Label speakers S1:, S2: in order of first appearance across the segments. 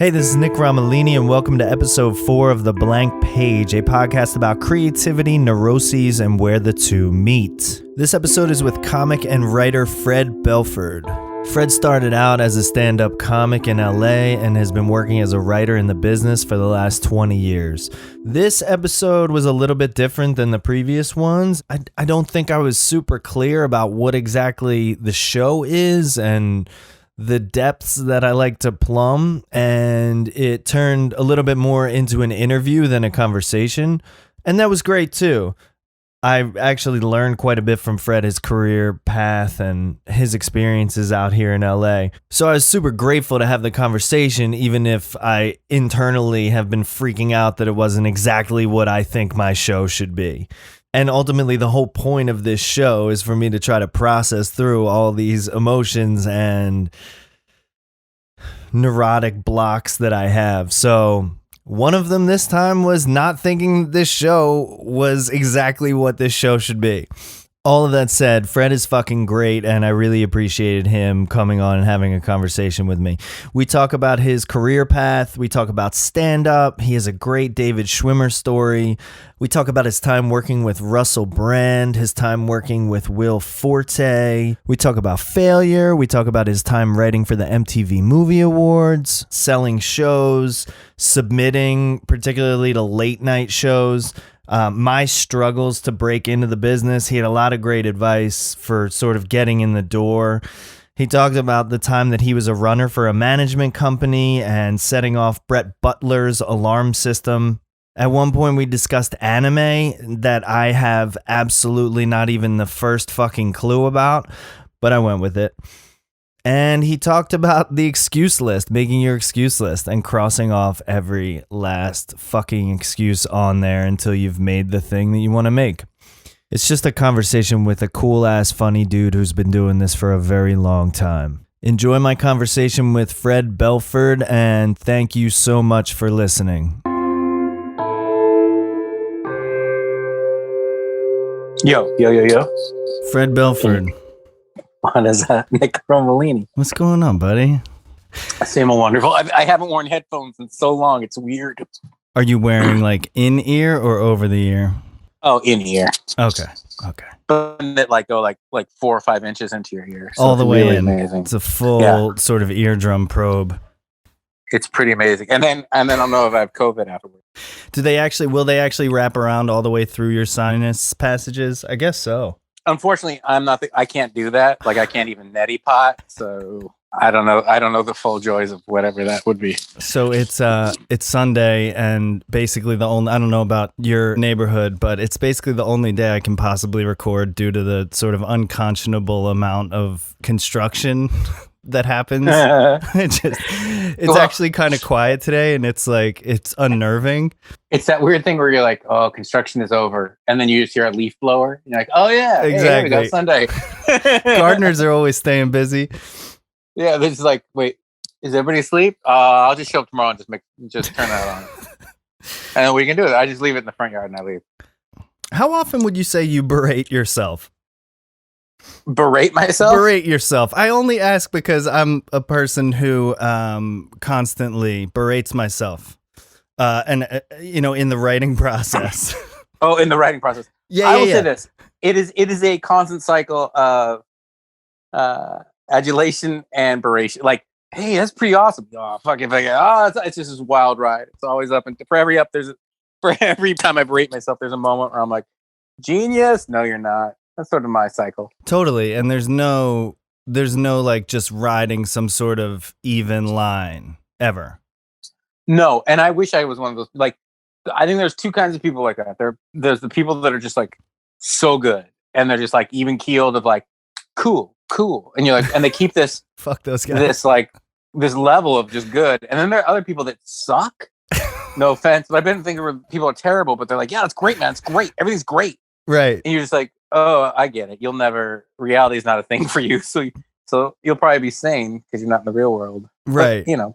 S1: Hey, this is Nick Romolini, and welcome to episode 4 of The Blank Page, a podcast about creativity, neuroses, and where the two meet. This episode is with comic and writer Fred Belford. Fred started out as a stand-up comic in LA and has been working as a writer in the business for the last 20 years. This episode was a little bit different than the previous ones. I don't think I was super clear about what exactly the show is and the depths that I like to plumb, and it turned a little bit more into an interview than a conversation, and that was great too. I actually learned quite a bit from Fred, his career path and his experiences out here in LA. So I was super grateful to have the conversation, even if I internally have been freaking out that it wasn't exactly what I think my show should be. And ultimately, the whole point of this show is for me to try to process through all these emotions and neurotic blocks that I have. So one of them this time was not thinking this show was exactly what this show should be. All of that said, Fred is fucking great, and I really appreciated him coming on and having a conversation with me. We talk about his career path. We talk about stand-up. He has a great David Schwimmer story. We talk about his time working with Russell Brand, his time working with Will Forte. We talk about failure. We talk about his time writing for the MTV Movie Awards, selling shows, submitting, particularly to late-night shows. My struggles to break into the business. He had a lot of great advice for sort of getting in the door. He talked about the time that he was a runner for a management company and setting off Brett Butler's alarm system. At one point, we discussed anime that I have absolutely not even the first fucking clue about, but I went with it. And he talked about the excuse list, making your excuse list and crossing off every last fucking excuse on there until you've made the thing that you want to make. It's just a conversation with a cool-ass funny dude who's been doing this for a very long time. Enjoy my conversation with Fred Belford, and thank you so much for listening.
S2: Yo.
S1: Fred Belford.
S2: What is that? Nick Romolini.
S1: What's going on, buddy?
S2: Same old wonderful. I haven't worn headphones in so long. It's weird.
S1: Are you wearing like in-ear or over the ear?
S2: Oh, in ear.
S1: Okay.
S2: But it go like 4 or 5 inches into your ear. So
S1: all the way
S2: really
S1: in.
S2: Amazing.
S1: It's a full sort of eardrum probe.
S2: It's pretty amazing. And then I'll know if I have COVID afterwards.
S1: Will they actually wrap around all the way through your sinus passages? I guess so.
S2: Unfortunately, I can't do that. Like I can't even neti pot. So I don't know the full joys of whatever that would be.
S1: So it's Sunday, and basically I don't know about your neighborhood, but it's basically the only day I can possibly record due to the sort of unconscionable amount of construction that happens. It's actually kind of quiet today, and it's unnerving.
S2: It's that weird thing where you're like, oh, construction is over, and then you just hear a leaf blower. You're like, oh yeah,
S1: exactly.
S2: Hey, here we go, Sunday.
S1: Gardeners are always staying busy.
S2: Yeah, they're just like, wait, is everybody asleep? I'll just show up tomorrow and just turn that on, and then we can do it. I just leave it in the front yard and I leave.
S1: How often would you say you berate yourself?
S2: Berate myself?
S1: Berate yourself. I only ask because I'm a person who constantly berates myself, and in the writing process.
S2: Oh, in the writing process. I will say this: it is a constant cycle of adulation and beration. Like, hey, that's pretty awesome. Oh, it's just this wild ride. It's always up, and for every time I berate myself, there's a moment where I'm like, genius. No, you're not. That's sort of my cycle.
S1: Totally. And there's no like just riding some sort of even line ever.
S2: No. And I wish I was one of those. Like, I think there's two kinds of people like that. There's the people that are just like so good, and they're just like even keeled of like, cool. And you're like, and they keep this,
S1: fuck those guys.
S2: This level of just good. And then there are other people that suck. No offense, but I've been thinking people are terrible, but they're like, yeah, it's great, man. It's great. Everything's great.
S1: Right.
S2: And you're just like, oh, I get it. Reality is not a thing for you. So you'll probably be sane because you're not in the real world.
S1: Right.
S2: But,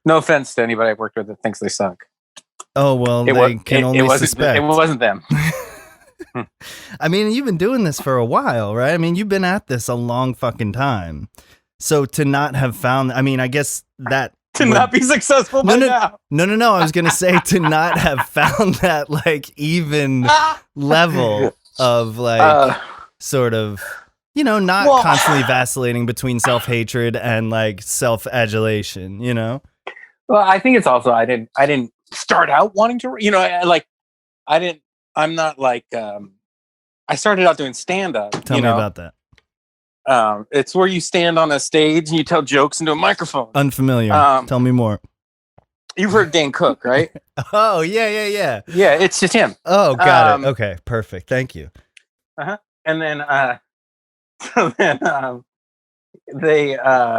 S2: no offense to anybody I've worked with that thinks they suck.
S1: Oh, well, they can only suspect.
S2: It wasn't them.
S1: I mean, you've been doing this for a while, right? I mean, you've been at this a long fucking time. So to not have found, I mean, I guess that
S2: to not be successful by now.
S1: No. I was gonna say to not have found that like even level of like sort of, you know, not constantly vacillating between self-hatred and like self-adulation, you know?
S2: Well, I think it's also I didn't start out wanting to, you know, I'm not like I started out doing stand-up.
S1: Tell me about that.
S2: It's where you stand on a stage and you tell jokes into a microphone.
S1: Unfamiliar. Tell me more.
S2: You've heard Dan Cook, right?
S1: Oh, yeah.
S2: Yeah, it's just him.
S1: Oh, got it. Okay, perfect. Thank you.
S2: And then they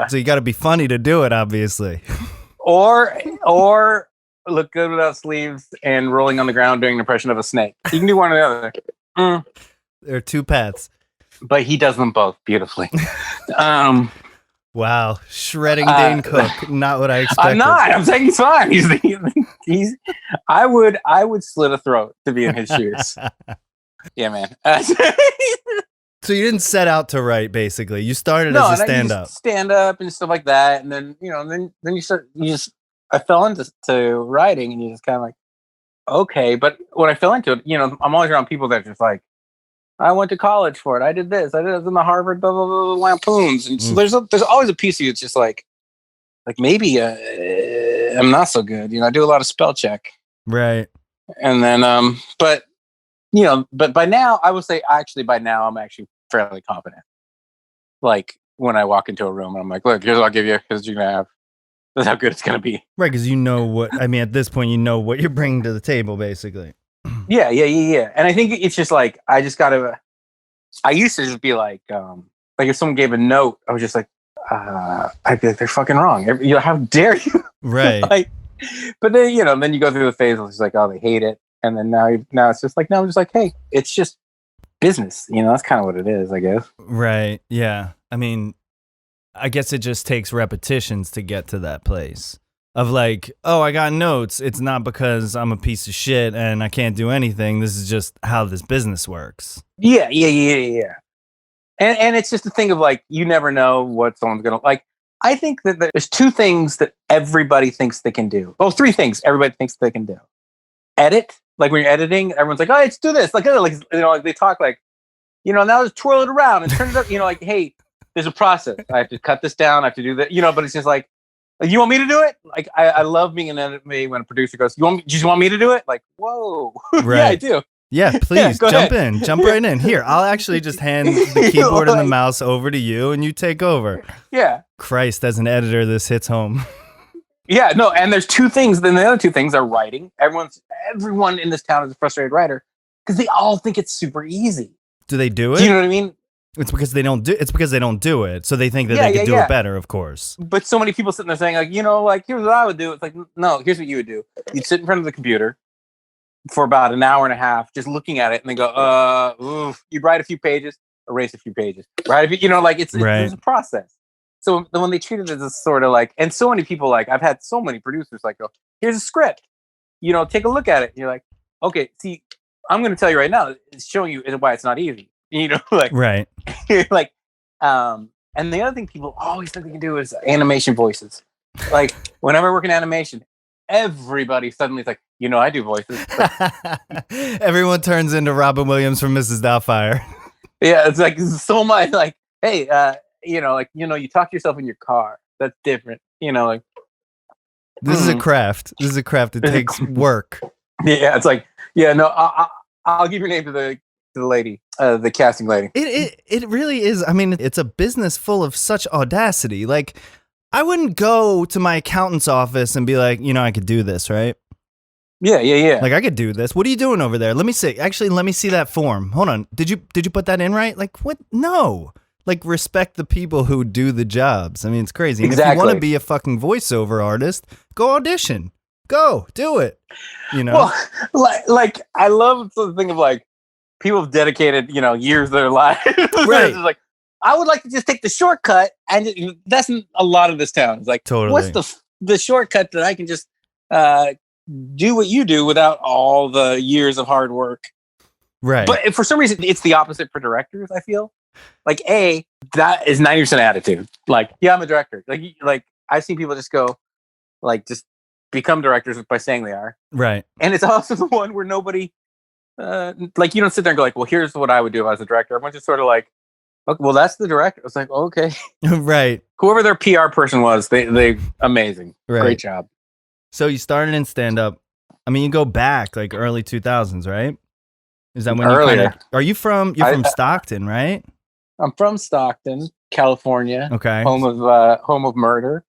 S1: so you got to be funny to do it, obviously.
S2: or look good without sleeves and rolling on the ground doing an impression of a snake. You can do one or the other.
S1: There are two paths.
S2: But he does them both beautifully.
S1: Wow, shredding Dane Cook, not what I expected.
S2: I'm not. I'm saying he's fine. He's. I would slit a throat to be in his shoes. Yeah, man.
S1: So you didn't set out to write, basically. You started as a stand-up.
S2: Stand up and stuff like that, and then then you start. I fell into writing, and you just kind of like, okay. But when I fell into it, I'm always around people that are just like, I went to college for it. I did this. I did it in the Harvard blah, blah, blah, lampoons. And so there's always a piece of you that's just like maybe I'm not so good. I do a lot of spell check.
S1: Right.
S2: And then, but by now, I would say actually by now I'm actually fairly confident. Like when I walk into a room and I'm like, look, here's what I'll give you. Here's what you're going to have. That's how good it's going to be.
S1: Right. Because at this point, you know what you're bringing to the table, basically.
S2: Yeah. And I think it's just like, I used to just be like if someone gave a note, I was just like, I'd be like, they're fucking wrong. How dare you?
S1: Right.
S2: But then, then you go through the phase of it's like, oh, they hate it. And then now it's just like, no, I'm just like, hey, it's just business. That's kind of what it is, I guess.
S1: Right. Yeah. I mean, I guess it just takes repetitions to get to that place. Of like, oh, I got notes. It's not because I'm a piece of shit and I can't do anything. This is just how this business works.
S2: Yeah. And it's just a thing of like, you never know what someone's going to like. I think that there's two things that everybody thinks they can do. Well, three things everybody thinks they can do. Edit. Like when you're editing, everyone's like, oh, let's do this. Like they talk like, now just twirl it around and turn it up, like, hey, there's a process. I have to cut this down. I have to do that, but it's just like, you want me to do it? Like, I love being an editor when a producer goes, you just want me to do it? Like, whoa.
S1: Right.
S2: Yeah, I do.
S1: Yeah, please jump
S2: ahead.
S1: Jump right in. Here, I'll actually just hand the keyboard and the mouse over to you and you take over.
S2: Yeah.
S1: Christ, as an editor, this hits home.
S2: Yeah, no, and there's two things. Then the other two things are writing. Everyone in this town is a frustrated writer because they all think it's super easy.
S1: Do they do it?
S2: Do you know what I mean?
S1: It's because they don't do it. So they think that they can do it better, of course.
S2: But so many people sitting there saying like, here's what I would do. It's like, no, here's what you would do. You'd sit in front of the computer for about an hour and a half, just looking at it and then go, you'd write a few pages, erase a few pages. Right? It's a process. So when they treat it as a sort of like, and so many people like, I've had so many producers like go, here's a script, take a look at it. And you're like, okay, see, I'm going to tell you right now, it's showing you why it's not easy.
S1: Right.
S2: Like, and the other thing people always think they can do is animation voices. Like whenever I work in animation, everybody suddenly is like, I do voices.
S1: Everyone turns into Robin Williams from Mrs. Doubtfire.
S2: Yeah, it's like so much. Like, hey, you talk to yourself in your car. That's different.
S1: This is a craft. It takes work.
S2: Yeah, it's like, yeah, no, I'll give your name to the lady, the casting lady.
S1: It really is. I mean, it's a business full of such audacity. Like, I wouldn't go to my accountant's office and be like, I could do this, right?
S2: Yeah.
S1: Like, I could do this. What are you doing over there? Let me see. Actually, let me see that form. Hold on. Did you put that in right? Like, what? No. Like, respect the people who do the jobs. I mean, it's crazy. And
S2: exactly.
S1: If you want to be a fucking voiceover artist, go audition. Go do it.
S2: Well, like I love the thing of like people have dedicated, years of their life.
S1: Right.
S2: It's like, I would like to just take the shortcut, and that's a lot of this town. It's like,
S1: totally.
S2: What's the shortcut that I can just do what you do without all the years of hard work?
S1: Right.
S2: But for some reason, it's the opposite for directors. I feel like that is 90% attitude. Like, yeah, I'm a director. Like I've seen people just go, like just become directors by saying they are.
S1: Right.
S2: And it's also the one where nobody, like, you don't sit there and go like, well, here's what I would do if I was a director. Everyone's just sort of like, okay, well, that's the director. It's like, okay.
S1: Right.
S2: Whoever their PR person was, they amazing.
S1: Right.
S2: Great job.
S1: So you started in stand-up. I mean, you go back like early 2000s, right? Is that when
S2: Earlier.
S1: you're from Stockton, right?
S2: I'm from Stockton, California.
S1: Okay.
S2: Home of murder.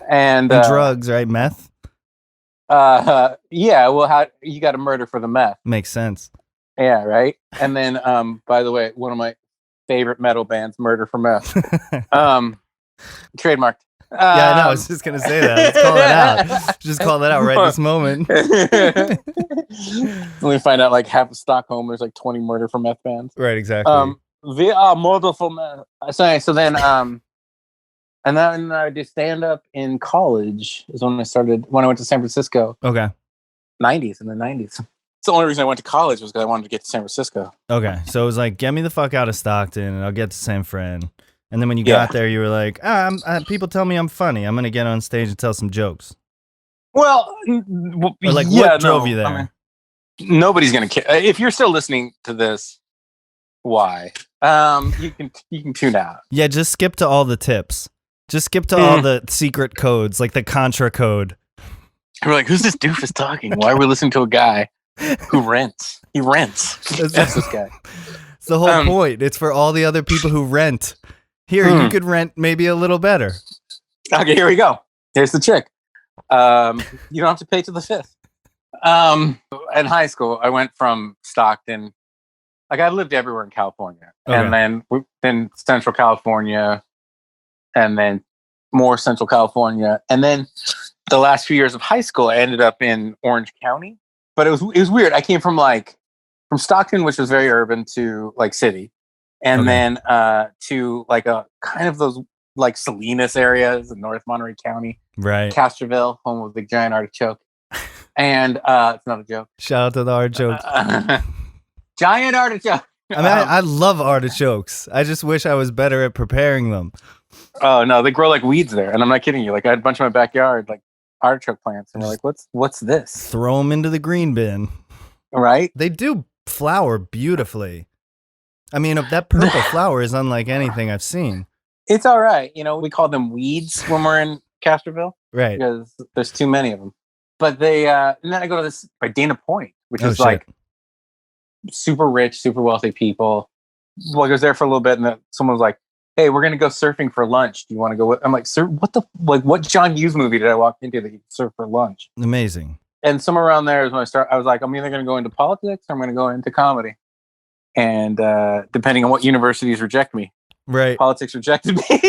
S2: And
S1: drugs, right? Meth?
S2: Yeah, well, how you got to murder for the meth.
S1: Makes sense.
S2: Yeah, right. And then by the way, one of my favorite metal bands, Murder for Meth. Trademarked.
S1: Yeah, I know. I was just gonna say that. Let's call it out. Just call that out right this moment.
S2: We find out like half of Stockholm, there's like 20 Murder for Meth bands.
S1: Right, exactly.
S2: We are murder for meth. So then and then I did stand up in college is when I went to San Francisco.
S1: Okay.
S2: In the 90s. It's the only reason I went to college was because I wanted to get to San Francisco.
S1: Okay. So it was like, get me the fuck out of Stockton and I'll get to San Fran. And then when you got there, you were like, people tell me I'm funny. I'm going to get on stage and tell some jokes.
S2: Well,
S1: what drove you there?
S2: I mean, nobody's going to care. If you're still listening to this, why? You can tune out.
S1: Yeah, just skip to all the tips. Just skip to all the secret codes, like the Contra code.
S2: We're like, who's this doofus talking? Why are we listening to a guy who rents? He rents. That's this guy.
S1: It's the whole point. It's for all the other people who rent. Here, you could rent maybe a little better.
S2: Okay, here we go. Here's the trick. You don't have to pay to the fifth. In high school, I went from Stockton. Like I lived everywhere in California, and then Central California, and then more Central California, and then the last few years of high school, I ended up in Orange County. But it was weird. I came from Stockton, which was very urban, to like city. And then to like a kind of those like Salinas areas in North Monterey County.
S1: Right.
S2: Castroville, home of the giant artichoke. And it's not a joke.
S1: Shout out to the artichoke.
S2: Giant artichoke.
S1: I mean, I love artichokes. I just wish I was better at preparing them.
S2: Oh, no, they grow like weeds there. And I'm not kidding you. Like I had a bunch in my backyard, like artichoke plants. And we're like, what's this?
S1: Throw them into the green bin.
S2: Right?
S1: They do flower beautifully. I mean, that purple flower is unlike anything I've seen.
S2: It's all right. You know, we call them weeds when we're in Castroville.
S1: Right.
S2: Because there's too many of them. But they, and then I go to this by Dana Point, which is like super rich, super wealthy people. Well, I was there for a little bit and then someone was like, hey, we're going to go surfing for lunch. Do you want to go? I'm like, sir, what John Hughes movie did I walk into that you could surf for lunch?
S1: Amazing. And
S2: somewhere around there is when I was like, I'm either going to go into politics or I'm going to go into comedy. And depending on what universities reject me,
S1: right?
S2: Politics rejected me,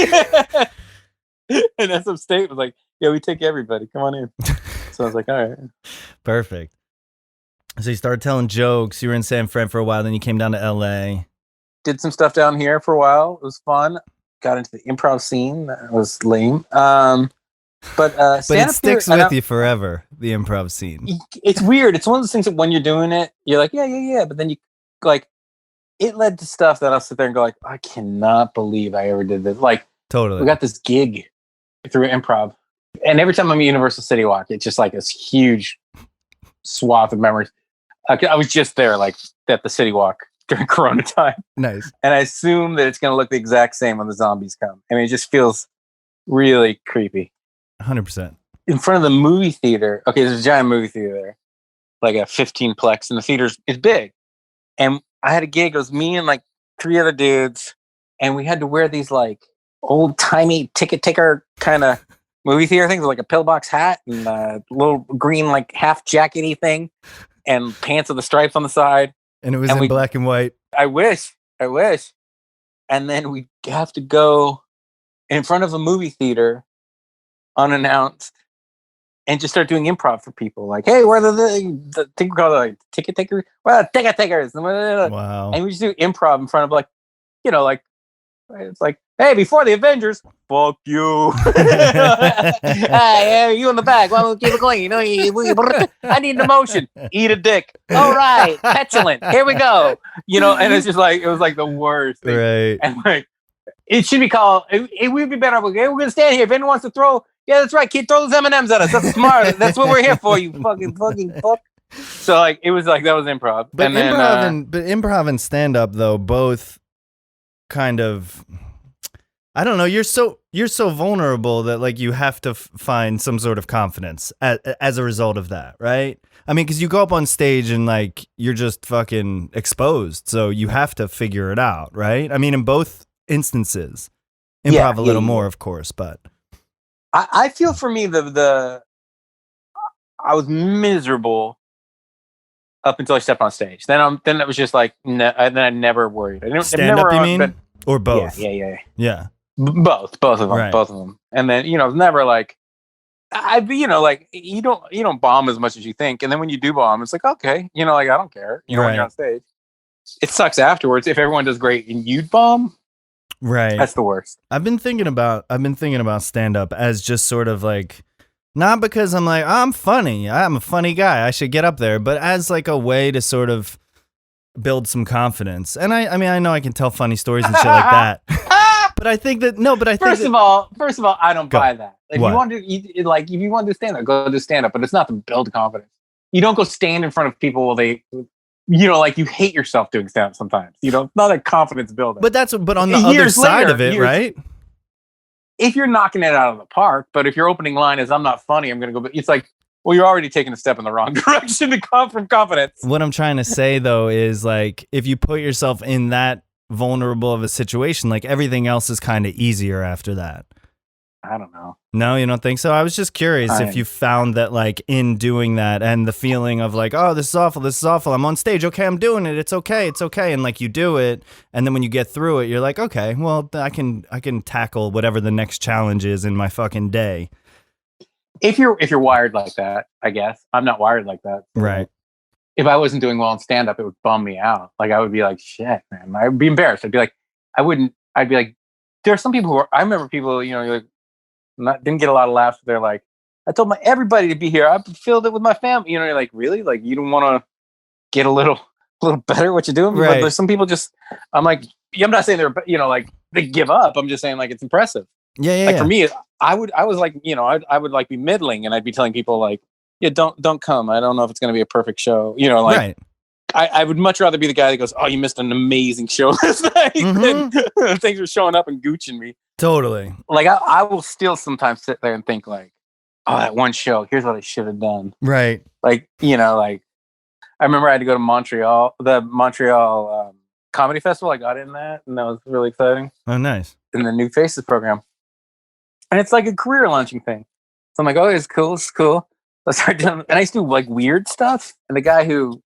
S2: and SM State was like, "Yeah, we take everybody. Come on in." So I was like, "All right,
S1: perfect." So you started telling jokes. You were in San Fran for a while, then you came down to LA.
S2: Did some stuff down here for a while. It was fun. Got into the improv scene. That was lame. But
S1: it sticks with you forever. The improv scene.
S2: It's weird. It's one of those things that when you're doing it, you're like, yeah. But then you like. It led to stuff that I'll sit there and go like, I cannot believe I ever did this. Like,
S1: totally.
S2: We got this gig through improv. And every time I'm at Universal City Walk, it's just like this huge swath of memories. I was just there like at the City Walk during Corona time.
S1: Nice.
S2: And I assume that it's going to look the exact same when the zombies come. I mean, it just feels really creepy.
S1: 100%.
S2: In front of the movie theater. Okay, there's a giant movie theater there. Like a 15-plex. And the theater's big. And I had a gig. It was me and like 3 other dudes, and we had to wear these like old timey ticket taker kind of movie theater things, like a pillbox hat and a little green like half jackety thing, and pants with the stripes on the side.
S1: And it was in black and white.
S2: I wish. And then we have to go in front of a movie theater, unannounced, and just start doing improv for people. Like, hey, we're the thing we call like ticket takers. Well, ticket takers.
S1: Wow.
S2: And we just do improv in front of like, like, it's like, hey, before the Avengers, fuck you. Hey, you in the back. Well, keep it clean. I need an emotion. Eat a dick. All right. Petulant. Here we go. And it's just like, it was like the worst thing.
S1: Right.
S2: And like, It should be called. It would be better. Okay, we're gonna stand here. If anyone wants to throw, yeah, that's right. Kid, throw those M&Ms at us. That's smart. That's what we're here for. You fucking fuck. So like, it was like that was improv.
S1: But
S2: and
S1: improv and stand up though both kind of. I don't know. You're so vulnerable that like you have to find some sort of confidence as a result of that, right? I mean, because you go up on stage and like you're just fucking exposed, so you have to figure it out, right? I mean, in both instances, improv a little more, of course, but
S2: I feel for me I was miserable up until I stepped on stage. Then it was just like then I never worried.
S1: Stand up, you mean, or both?
S2: Yeah. Both of them,
S1: right.
S2: both of them. And then it's never like like you don't bomb as much as you think, and then when you do bomb, it's like okay, like I don't care. When you're on stage, it sucks afterwards if everyone does great and you bomb.
S1: Right,
S2: that's the worst.
S1: I've been thinking about stand up as just sort of like not because I'm like I'm funny, I'm a funny guy, I should get up there, but as like a way to sort of build some confidence. And I mean I know I can tell funny stories and shit like that. But I think that first of all, I don't buy that. If you want to, if you want to do stand up, go do stand up. But it's not to build confidence. You don't go stand in front of people while they, like you hate yourself doing stand up sometimes. It's not a confidence builder. But on the other side of it, right?
S2: If you're knocking it out of the park, but if your opening line is "I'm not funny," I'm gonna go. It's like, well, you're already taking a step in the wrong direction to come from confidence.
S1: What I'm trying to say though is like if you put yourself in that vulnerable of a situation, like everything else is kind of easier after that.
S2: I don't know.
S1: No, you don't think so? I was just curious if you found that like in doing that and the feeling of like, oh, this is awful, I'm on stage, okay, I'm doing it, it's okay, and like you do it, and then when you get through it, you're like, okay, well, I can tackle whatever the next challenge is in my fucking day.
S2: If you're wired like that, I guess. I'm not wired like that.
S1: So right.
S2: If I wasn't doing well in stand-up, it would bum me out. Like, I would be like, shit, man. I'd be embarrassed. I'd be like, there are some people I remember people, didn't get a lot of laughs. They're like, I told everybody to be here. I filled it with my family. You're like, really? Like, you don't want to get a little better what you're doing?
S1: Right.
S2: But there's some people I'm like, I'm not saying they're, like they give up. I'm just saying like, it's impressive.
S1: Yeah.
S2: For me, I would like be middling and I'd be telling people like, yeah, don't come. I don't know if it's going to be a perfect show.
S1: Right.
S2: I would much rather be the guy that goes, oh, you missed an amazing show last night. Than things are showing up and gooching me.
S1: Totally.
S2: Like I will still sometimes sit there and think like, oh, that one show, here's what I should have done.
S1: Right.
S2: Like, like I remember I had to go to the Montreal Comedy Festival. I got in that and that was really exciting.
S1: Oh, nice.
S2: In the New Faces program. And it's like a career launching thing. So I'm like, oh, it's cool. Let's start doing, and I used to do like weird stuff. And the guy who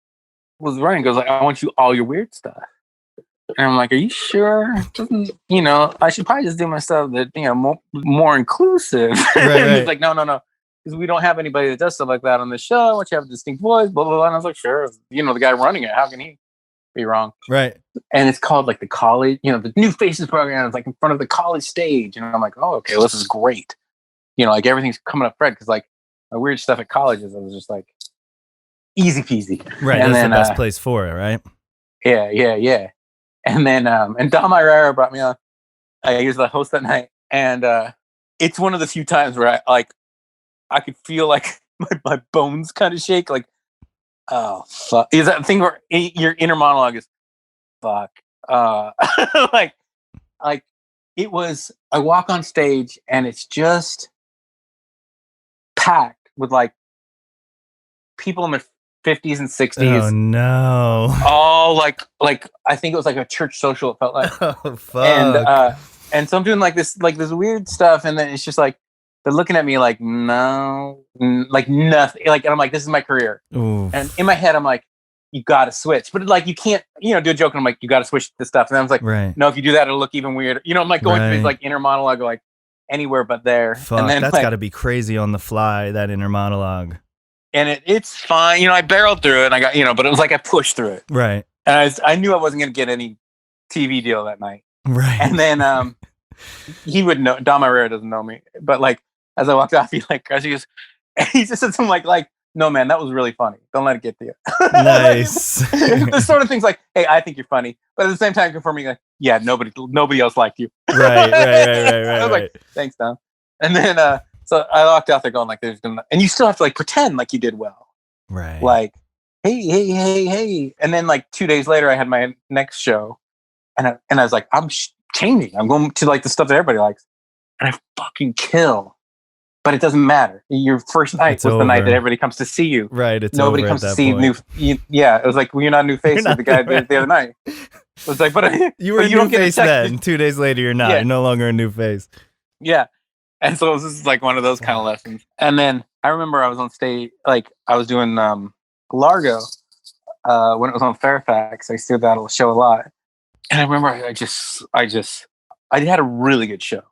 S2: was running goes like, I want you all your weird stuff. And I'm like, are you sure? I should probably just do my stuff that, more inclusive.
S1: Right.
S2: He's like, no. Because we don't have anybody that does stuff like that on the show. I want you to have a distinct voice, blah, blah, blah. And I was like, sure. The guy running it, how can he be wrong?
S1: Right.
S2: And it's called like the college, the New Faces program. It's like in front of the college stage. And I'm like, oh, okay, well, this is great. Like everything's coming up, Fred. Because like my weird stuff at colleges, I was just like, easy peasy.
S1: Right. And that's the best place for it, right?
S2: Yeah. And then, and Dom Irera brought me on. He was the host that night. And it's one of the few times where I could feel like my bones kind of shake. Like, oh, fuck. Is that thing where your inner monologue is, fuck. Like it was, I walk on stage and it's just packed with like people in their 50s and 60s.
S1: Oh no.
S2: All like I think it was like a church social, it felt like.
S1: Oh fuck.
S2: And so I'm doing like this weird stuff, and then it's just like they're looking at me like, no, like nothing. Like, and I'm like, this is my career.
S1: Oof.
S2: And in my head, I'm like, you gotta switch. But like you can't, do a joke, and I'm like, you gotta switch this stuff. And I was like,
S1: right.
S2: No, if you do that, it'll look even weirder. I'm like going through this like inner monologue, like anywhere but there.
S1: Fuck,
S2: and then
S1: that's gotta be crazy on the fly, that inner monologue.
S2: And it's fine. I barreled through it and I got, but it was like I pushed through it.
S1: Right.
S2: And I knew I wasn't going to get any TV deal that night.
S1: Right.
S2: And then he would know, Dom Irera doesn't know me. But like, as I walked off, he just said something like, no, man, that was really funny. Don't let it get to you.
S1: Nice.
S2: This sort of thing's like, hey, I think you're funny, but at the same time, confirming like, yeah, nobody else liked you.
S1: Right.
S2: I was like, thanks, Tom. And then, so I walked out there going like, and you still have to like pretend like you did well.
S1: Right.
S2: Like, hey. And then like 2 days later, I had my next show, and I was like, I'm changing. I'm going to like the stuff that everybody likes, and I fucking kill. But it doesn't matter. Your first night was the night that everybody comes to see you.
S1: Right. It's
S2: nobody comes to see yeah, it was like, well, you're not a new face with the guy the other night. It was like, but
S1: you were a new face then. 2 days later, you're not. You're no longer a new face.
S2: Yeah. And so this is like one of those kind of lessons. And then I remember I was on stage, like I was doing Largo when it was on Fairfax. I used to do that show a lot. And I remember I had a really good show.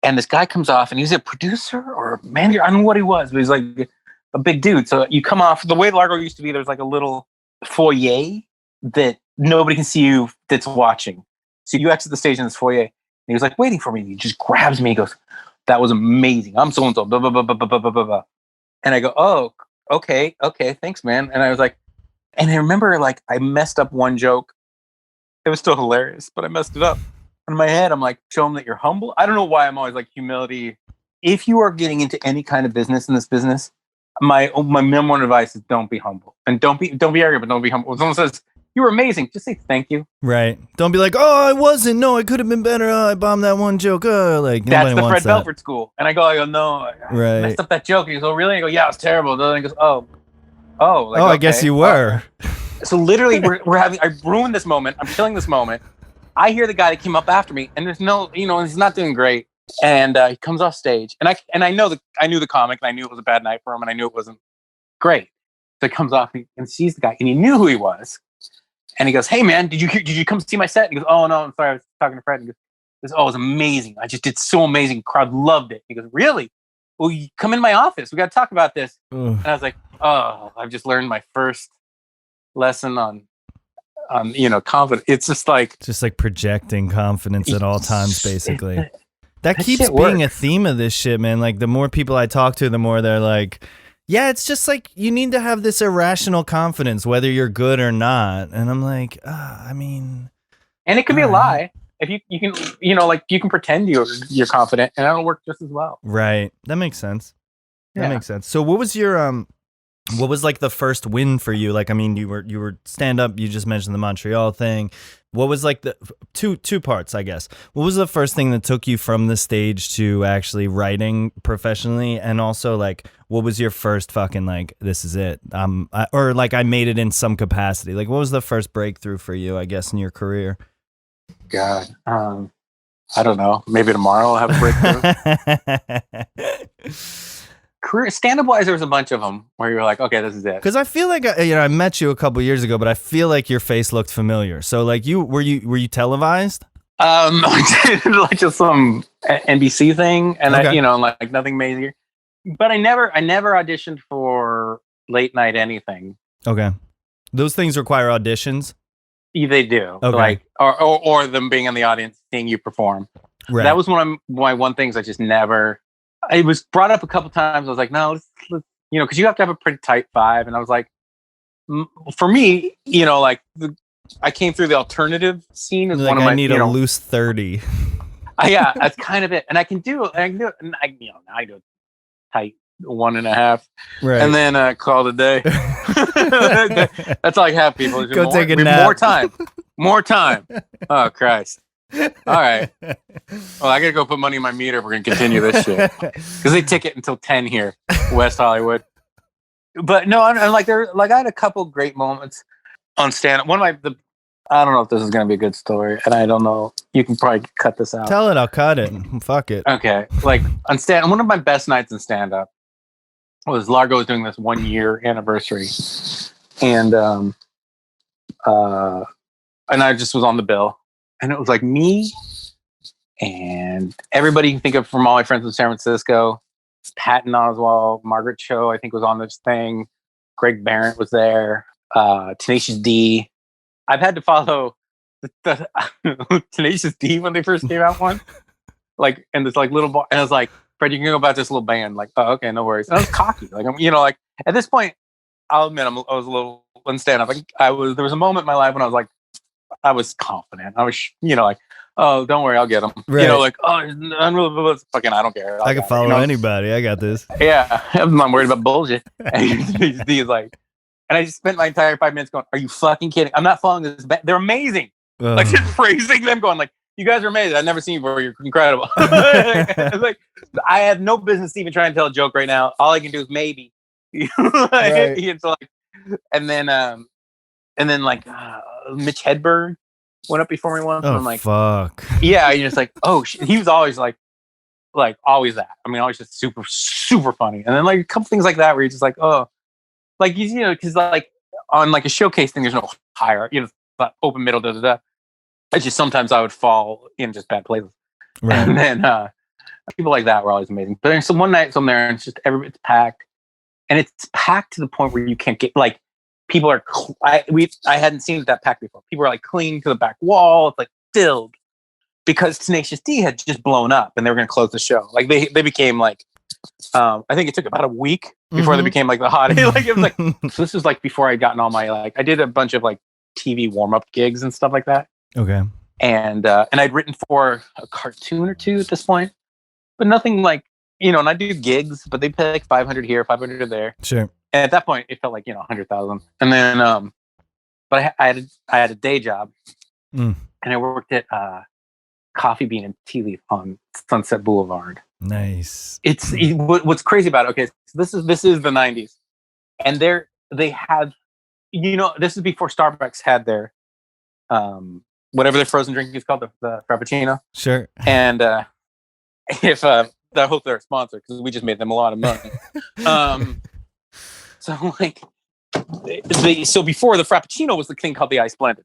S2: And this guy comes off, and he's a producer or a manager. I don't know what he was, but he's like a big dude. So you come off, the way Largo used to be, there's like a little foyer that nobody can see you that's watching. So you exit the stage in this foyer. And he was like waiting for me. He just grabs me. He goes, that was amazing. I'm so-and-so, blah, blah, blah, blah, blah, blah, blah. And I go, oh, okay, thanks, man. And I was like, and I remember like I messed up one joke. It was still hilarious, but I messed it up. In my head, I'm like, show them that you're humble. I don't know why I'm always like humility. If you are getting into any kind of business in this business, my number one advice is don't be humble and don't be arrogant, but don't be humble. When someone says you were amazing, just say thank you.
S1: Right. Don't be like, oh, I wasn't. No, I could have been better. Oh, I bombed that one joke. Oh, like
S2: that's the Fred Belford school. And I go, no, I messed up that joke. And he goes, oh, really? I go, yeah, it was terrible. And then he goes, oh, like,
S1: I guess you were.
S2: So literally, I ruined this moment. I'm killing this moment. I hear the guy that came up after me, and there's no, he's not doing great. And he comes off stage, and I knew the comic, and I knew it was a bad night for him, and I knew it wasn't great. So he comes off and sees the guy, and he knew who he was. And he goes, "Hey man, did you come see my set?" And he goes, "Oh no, I'm sorry, I was talking to Fred." And he goes, "Oh, it was amazing. I just did so amazing. The crowd loved it." He goes, "Really? Well, you come in my office. We got to talk about this." And I was like, "Oh, I've just learned my first lesson on confidence." It's just like
S1: projecting confidence at all times, basically. That keeps being a theme of this shit, man. Like the more people I talk to, the more they're like, yeah, it's just like you need to have this irrational confidence, whether you're good or not. And I'm like, and
S2: it could be a lie. If you can, you can pretend you're confident, and that'll work just as well.
S1: Right. That makes sense. That makes sense. So what was your what was like the first win for you? Like, I mean, you were stand up. You just mentioned the Montreal thing. What was like the two parts, I guess. What was the first thing that took you from the stage to actually writing professionally? And also like, what was your first fucking like, this is it? Or like I made it in some capacity. Like what was the first breakthrough for you, I guess, in your career?
S2: God, I don't know. Maybe tomorrow I'll have a breakthrough. Career stand-up wise, there was a bunch of them where you're like, okay, this is it.
S1: Because I feel like I met you a couple years ago, but I feel like your face looked familiar. So like were you televised?
S2: I did like just some NBC thing, and okay. Like nothing major. But I never auditioned for late night anything.
S1: Okay, those things require auditions.
S2: Yeah, they do.
S1: Okay.
S2: Like or them being in the audience, seeing you perform. Right. That was one of my one things I just never. It was brought up a couple times. I was like, no, let's because you have to have a pretty tight vibe. And I was like, for me, I came through the alternative scene as
S1: like
S2: one of my.
S1: I need a loose 30.
S2: Yeah, that's kind of it. And I can do it. And I do a tight 1.5, right? And then call it a day. That's all I have, people.
S1: Go take a nap.
S2: More time. Oh Christ. All right. Well, I gotta go put money in my meter if we're gonna continue this shit, because they ticket until 10 here, West Hollywood. But no, I'm like I had a couple great moments on stand-up. I don't know if this is gonna be a good story, and I don't know. You can probably cut this out.
S1: Tell it. I'll cut it. Fuck it.
S2: Okay. Like on stand, one of my best nights in stand-up was Largo was doing this 1 year anniversary, and I just was on the bill. And it was like me and everybody you can think of from all my friends in San Francisco. Patton Oswalt, Margaret Cho, I think, was on this thing. Greg Barrett was there. Tenacious D. I've had to follow the Tenacious D when they first came out one. Like, in this like little bar. And I was like, Fred, you can go about this little band. Like, oh, okay, no worries. And I was cocky. Like, I'm, like at this point, I'll admit I was a little unstand up. Like, there was a moment in my life when I was like, I was confident. I was, like, oh, don't worry, I'll get them.
S1: Right.
S2: Like, oh, unreal, fucking, I don't care.
S1: I can follow anybody. I got this.
S2: Yeah, I'm not worried about bullshit. And he's like, and I just spent my entire 5 minutes going, are you fucking kidding? I'm not following this band. They're amazing. Like, just praising them, going like, you guys are amazing. I've never seen you before. You're incredible. Like, I have no business even trying to tell a joke right now. All I can do is maybe. Right. And then like Mitch Hedberg went up before me once.
S1: Oh,
S2: and I'm like,
S1: fuck.
S2: Yeah, you're just like, oh shit. He was always like always that. I mean, always just super, super funny. And then like a couple things like that where you're just like, oh, like because like on like a showcase thing, there's no higher, open, middle, da da da. It's just sometimes I would fall in just bad places. Right. And then people like that were always amazing. But then one night I'm there and it's just it's packed. And it's packed to the point where you can't get like people are I hadn't seen that packed before. People are like clinging to the back wall. It's like filled because Tenacious D had just blown up and they were going to close the show. Like they became like I think it took about a week before they became like the hot. Like it was like so this was like before I'd gotten all my like I did a bunch of like TV warm-up gigs and stuff like that. Okay. And I'd written for a cartoon or two at this point, but nothing like, and I do gigs, but they pay like 500 here, 500 there. Sure. And at that point it felt like, 100,000. And then, but I had a day job and I worked at Coffee Bean and Tea Leaf on Sunset Boulevard. Nice. What's crazy about it. Okay. So this is the 90s and they had, this is before Starbucks had their, whatever their frozen drink is called, the Frappuccino. Sure. And if I hope they're a sponsor because we just made them a lot of money. So like, so before the Frappuccino was the thing called the Ice Blended,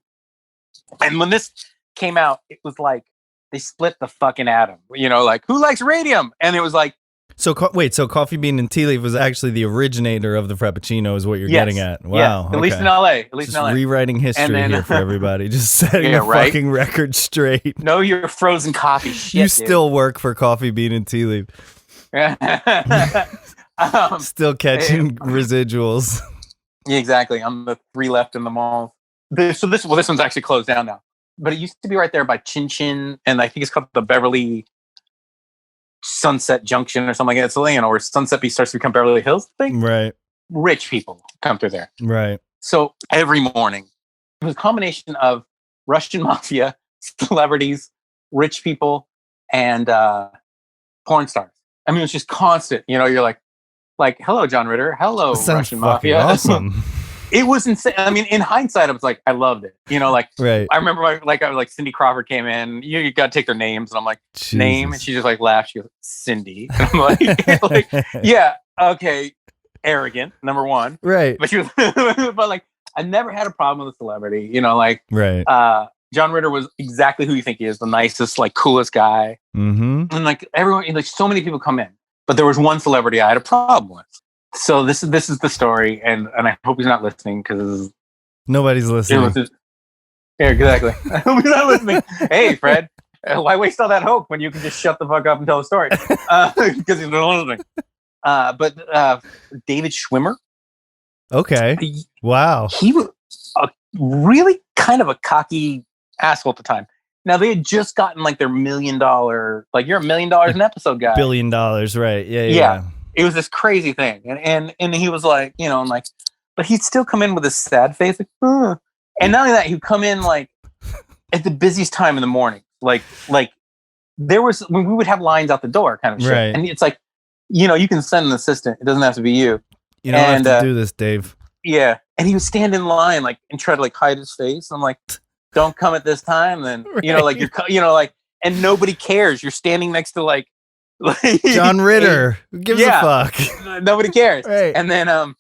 S2: and when this came out, it was like they split the fucking atom. Like who likes radium? And it was like. So
S1: so Coffee Bean and Tea Leaf was actually the originator of the Frappuccino is what you're getting at. Wow.
S2: At least in LA. Just
S1: rewriting history here for everybody. Just setting the fucking record straight.
S2: Know your frozen coffee shit,
S1: you still work for Coffee Bean and Tea Leaf. Still catching residuals.
S2: Yeah, exactly. I'm the 3 left in the mall. This one's actually closed down now. But it used to be right there by Chin Chin, and I think it's called the Beverly Sunset Junction or something like that. So, where Sunset Beach starts to become Beverly Hills thing. Right. Rich people come through there. Right. So every morning, it was a combination of Russian mafia, celebrities, rich people, and porn stars. I mean, it was just constant. You're like, hello, John Ritter. Hello, Russian mafia. Awesome. It was insane. I mean, in hindsight, I was like, I loved it. Right. I remember Cindy Crawford came in. You got to take their names, and I'm like, Jesus. Name, and she just like laughed. She goes, Cindy. And I'm like, yeah, okay, arrogant, number one. Right. But she was, but like, I never had a problem with a celebrity. Right. John Ritter was exactly who you think he is, the nicest, like coolest guy. Mm-hmm. And like everyone, like so many people come in, but there was one celebrity I had a problem with. So this is the story, and I hope he's not listening because
S1: nobody's listening.
S2: Yeah, exactly. I hope he's not listening. Hey, Fred, why waste all that hope when you can just shut the fuck up and tell a story? Because he's not listening. But David Schwimmer. Okay. Wow. He was a really kind of a cocky asshole at the time. Now they had just gotten like their $1 million, like you're $1 million an episode guy. $1 billion, right? Yeah. It was this crazy thing, and he was like, and like, but he'd still come in with this sad face, like, ugh. And not only that, he'd come in like at the busiest time in the morning, like there was when we would have lines out the door, kind of shit, right. And it's like, you can send an assistant; it doesn't have to be you.
S1: You don't have to do this, Dave.
S2: Yeah, and he would stand in line like and try to like hide his face. I'm like, don't come at this time, then right. Like you're like, and nobody cares. You're standing next to like
S1: John Ritter. Who gives a fuck?
S2: Nobody cares. Right. And then and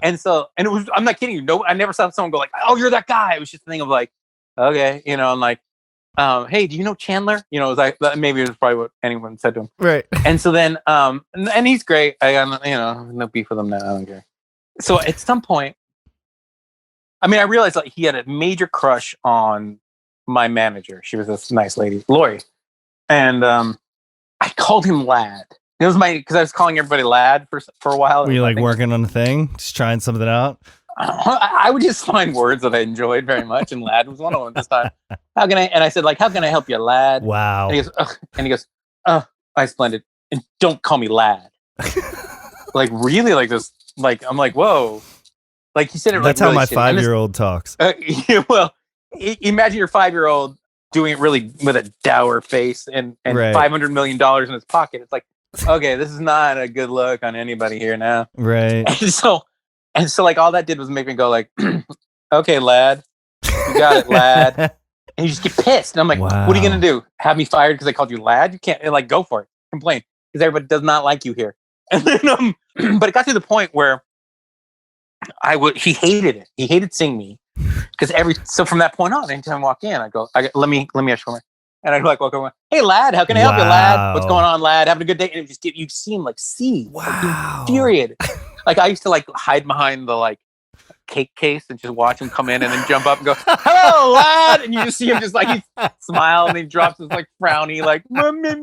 S2: it was, I'm not kidding you. No, I never saw someone go like, oh, you're that guy. It was just a thing of like, okay, I'm like, hey, do you know Chandler? It was like, maybe it was probably what anyone said to him. Right. And so then and he's great. I no beef with him now. I don't care. So at some point, I mean, I realized like he had a major crush on my manager. She was this nice lady, Lori. And I called him Lad. It was because I was calling everybody lad for a while.
S1: Were you like working on a thing, just trying something out?
S2: I would just find words that I enjoyed very much, and lad was one of them this time. How can I? And I said, like, how can I help you, lad?
S1: Wow.
S2: And he goes, I splendid. And don't call me lad. Like, really, like this, like, I'm like, whoa. Like, he said it.
S1: That's
S2: like,
S1: how
S2: really
S1: my
S2: shitty.
S1: 5-year-old talks.
S2: Well, imagine your 5-year-old doing it really with a dour face and
S1: Right.
S2: $500 million in his pocket. It's like, okay, this is not a good look on anybody here now.
S1: Right.
S2: And so like all that did was make me go like, okay, lad, you got it, lad. And you just get pissed. And I'm like,
S1: wow.
S2: What are you going to do? Have me fired because I called you lad? You can't, like, go for it. Complain. Because everybody does not like you here. And then, but it got to the point where he hated it. He hated seeing me. Because so from that point on, anytime I walk in, I go, let me ask Schwimmer. And I'd like walk over, hey lad, how can I help you, lad? What's going on, lad? Having a good day? And it just you seem like
S1: wow.
S2: infuriated. Like I used to like hide behind the like cake case and just watch him come in and then jump up and go, hello, lad. And you just see him just like he smile and he drops his like frowny like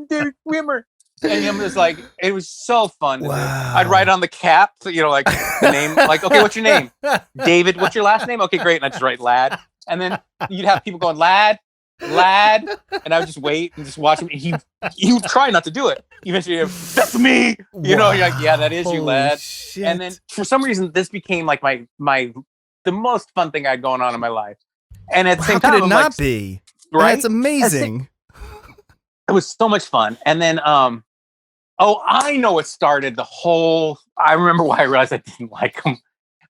S2: David Schwimmer. And I'm just like, it was so fun.
S1: Wow.
S2: I'd write on the cap, so, you know, like the name, like, okay, what's your name? David, what's your last name? Okay, great. And I just write lad. And then you'd have people going, lad. And I would just wait and just watch him. He would try not to do it. Eventually, that's me. You know, you're like, yeah, that is you, lad.
S1: Shit.
S2: And then for some reason, this became like the most fun thing I had going on in my life. And at the same time,
S1: how could it not be?
S2: Right?
S1: That's amazing.
S2: It was so much fun. And then, I know it started the whole. I remember why I realized I didn't like him.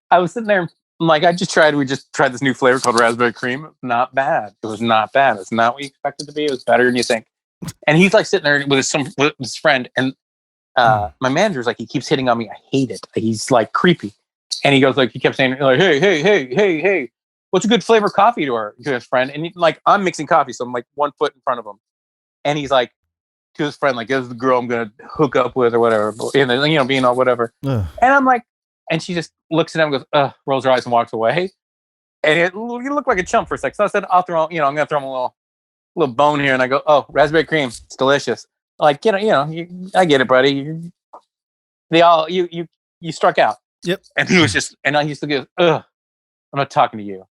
S2: I was sitting there. I'm like, we just tried this new flavor called raspberry cream. Not bad. It was not bad. It's not what you expected it to be. It was better than you think. And he's like sitting there with his friend. And my manager's like, he keeps hitting on me. I hate it. He's like creepy. And he goes like, he kept saying like, hey, what's a good flavor coffee to his friend? And like, I'm mixing coffee. So I'm like 1 foot in front of him. And he's like, to his friend, like, this is the girl I'm going to hook up with or whatever. And then, you know, being all whatever. Ugh. And I'm like, and she just looks at him and goes, rolls her eyes and walks away. And you look like a chump for a second. So I said, I'm going to throw him a little bone here. And I go, raspberry cream. It's delicious. Like, I get it, buddy. You struck out.
S1: Yep.
S2: And he was just, and I used to go, I'm not talking to you.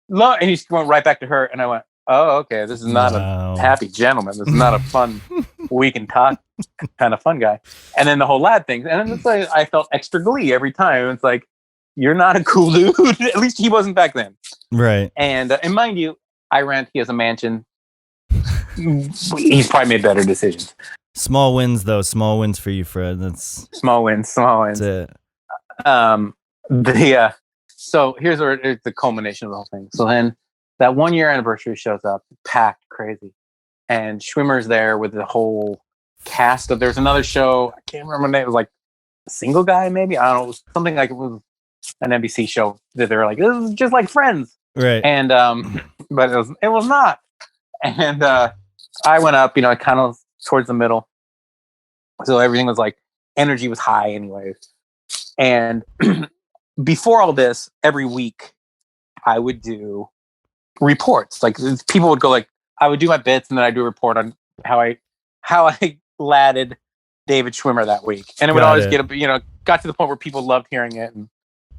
S2: And he just went right back to her. And I went, oh, okay. This is not a happy gentleman. This is not a fun, we can talk kind of fun guy. And then the whole lad thing. And it's like, I felt extra glee every time. It's like, you're not a cool dude. At least he wasn't back then.
S1: Right.
S2: And mind you, he has a mansion. He's probably made better decisions.
S1: Small wins, though. Small wins for you, Fred. That's
S2: small wins.
S1: That's it.
S2: So here's the culmination of the whole thing. So then that 1 year anniversary shows up, packed, crazy. And Schwimmer's there with the whole cast of, there's another show, I can't remember the name, it was like Single Guy, maybe? I don't know, it was something like, it was an NBC show that they were like, this is just like Friends.
S1: Right.
S2: And, but it was not. And I went up, kind of towards the middle. So everything was like, energy was high anyways. And before all this, every week I would do reports. Like people would go like, I would do my bits and then I'd do a report on how I ladded David Schwimmer that week. And it would always got to the point where people loved hearing it and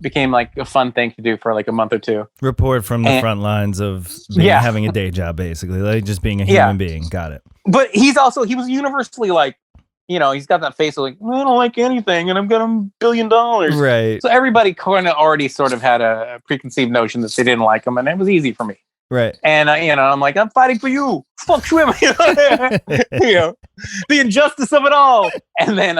S2: became like a fun thing to do for like a month or two.
S1: Report from the front lines of having a day job, basically, like just being a human being. Got it.
S2: But he was universally like, he's got that face of like, I don't like anything and I've got $1 billion.
S1: Right.
S2: So everybody kind of already sort of had a preconceived notion that they didn't like him, and it was easy for me.
S1: Right.
S2: And, I'm like, I'm fighting for you. Fuck Schwimmer. The injustice of it all. And then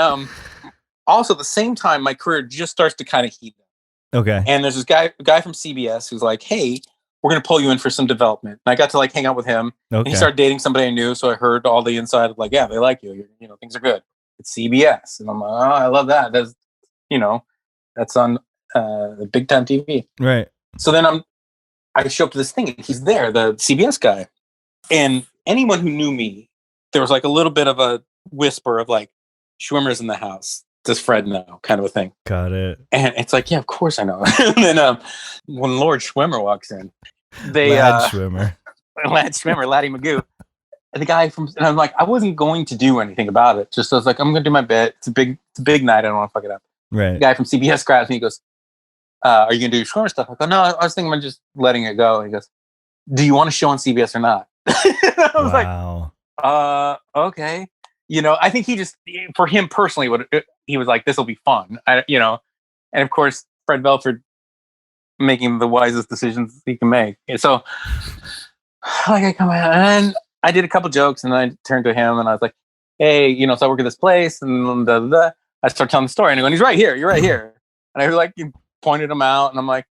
S2: also at the same time, my career just starts to kind of heat up.
S1: Okay.
S2: And there's this guy from CBS who's like, hey, we're going to pull you in for some development. And I got to like hang out with him. Okay. And he started dating somebody I knew. So I heard all the inside of like, yeah, they like you. Things are good. It's CBS. And I'm like, oh, I love that. That's on big time TV.
S1: Right.
S2: So then I show up to this thing and he's there, the CBS guy. And anyone who knew me, there was like a little bit of a whisper of like, Schwimmer's in the house. Does Fred know? Kind of a thing.
S1: Got it.
S2: And it's like, yeah, of course I know. And then when Lord Schwimmer walks in,
S1: Lad Schwimmer,
S2: Laddie Magoo, the guy and I'm like, I wasn't going to do anything about it. Just I was like, I'm going to do my bit. It's a big night. I don't want to fuck it up.
S1: Right.
S2: The guy from CBS grabs me. He goes, are you going to do your Schwimmer stuff? I go, no, I was thinking about just letting it go. He goes, do you want to show on CBS or not? I was like, okay. I think he just, for him personally, he was like, this will be fun. And of course, Fred Belford making the wisest decisions he can make. And so, like, I come out and I did a couple jokes, and then I turned to him and I was like, hey, so I work at this place, and I start telling the story, and he goes, he's right here. You're right here. And I like pointed him out, and I'm like,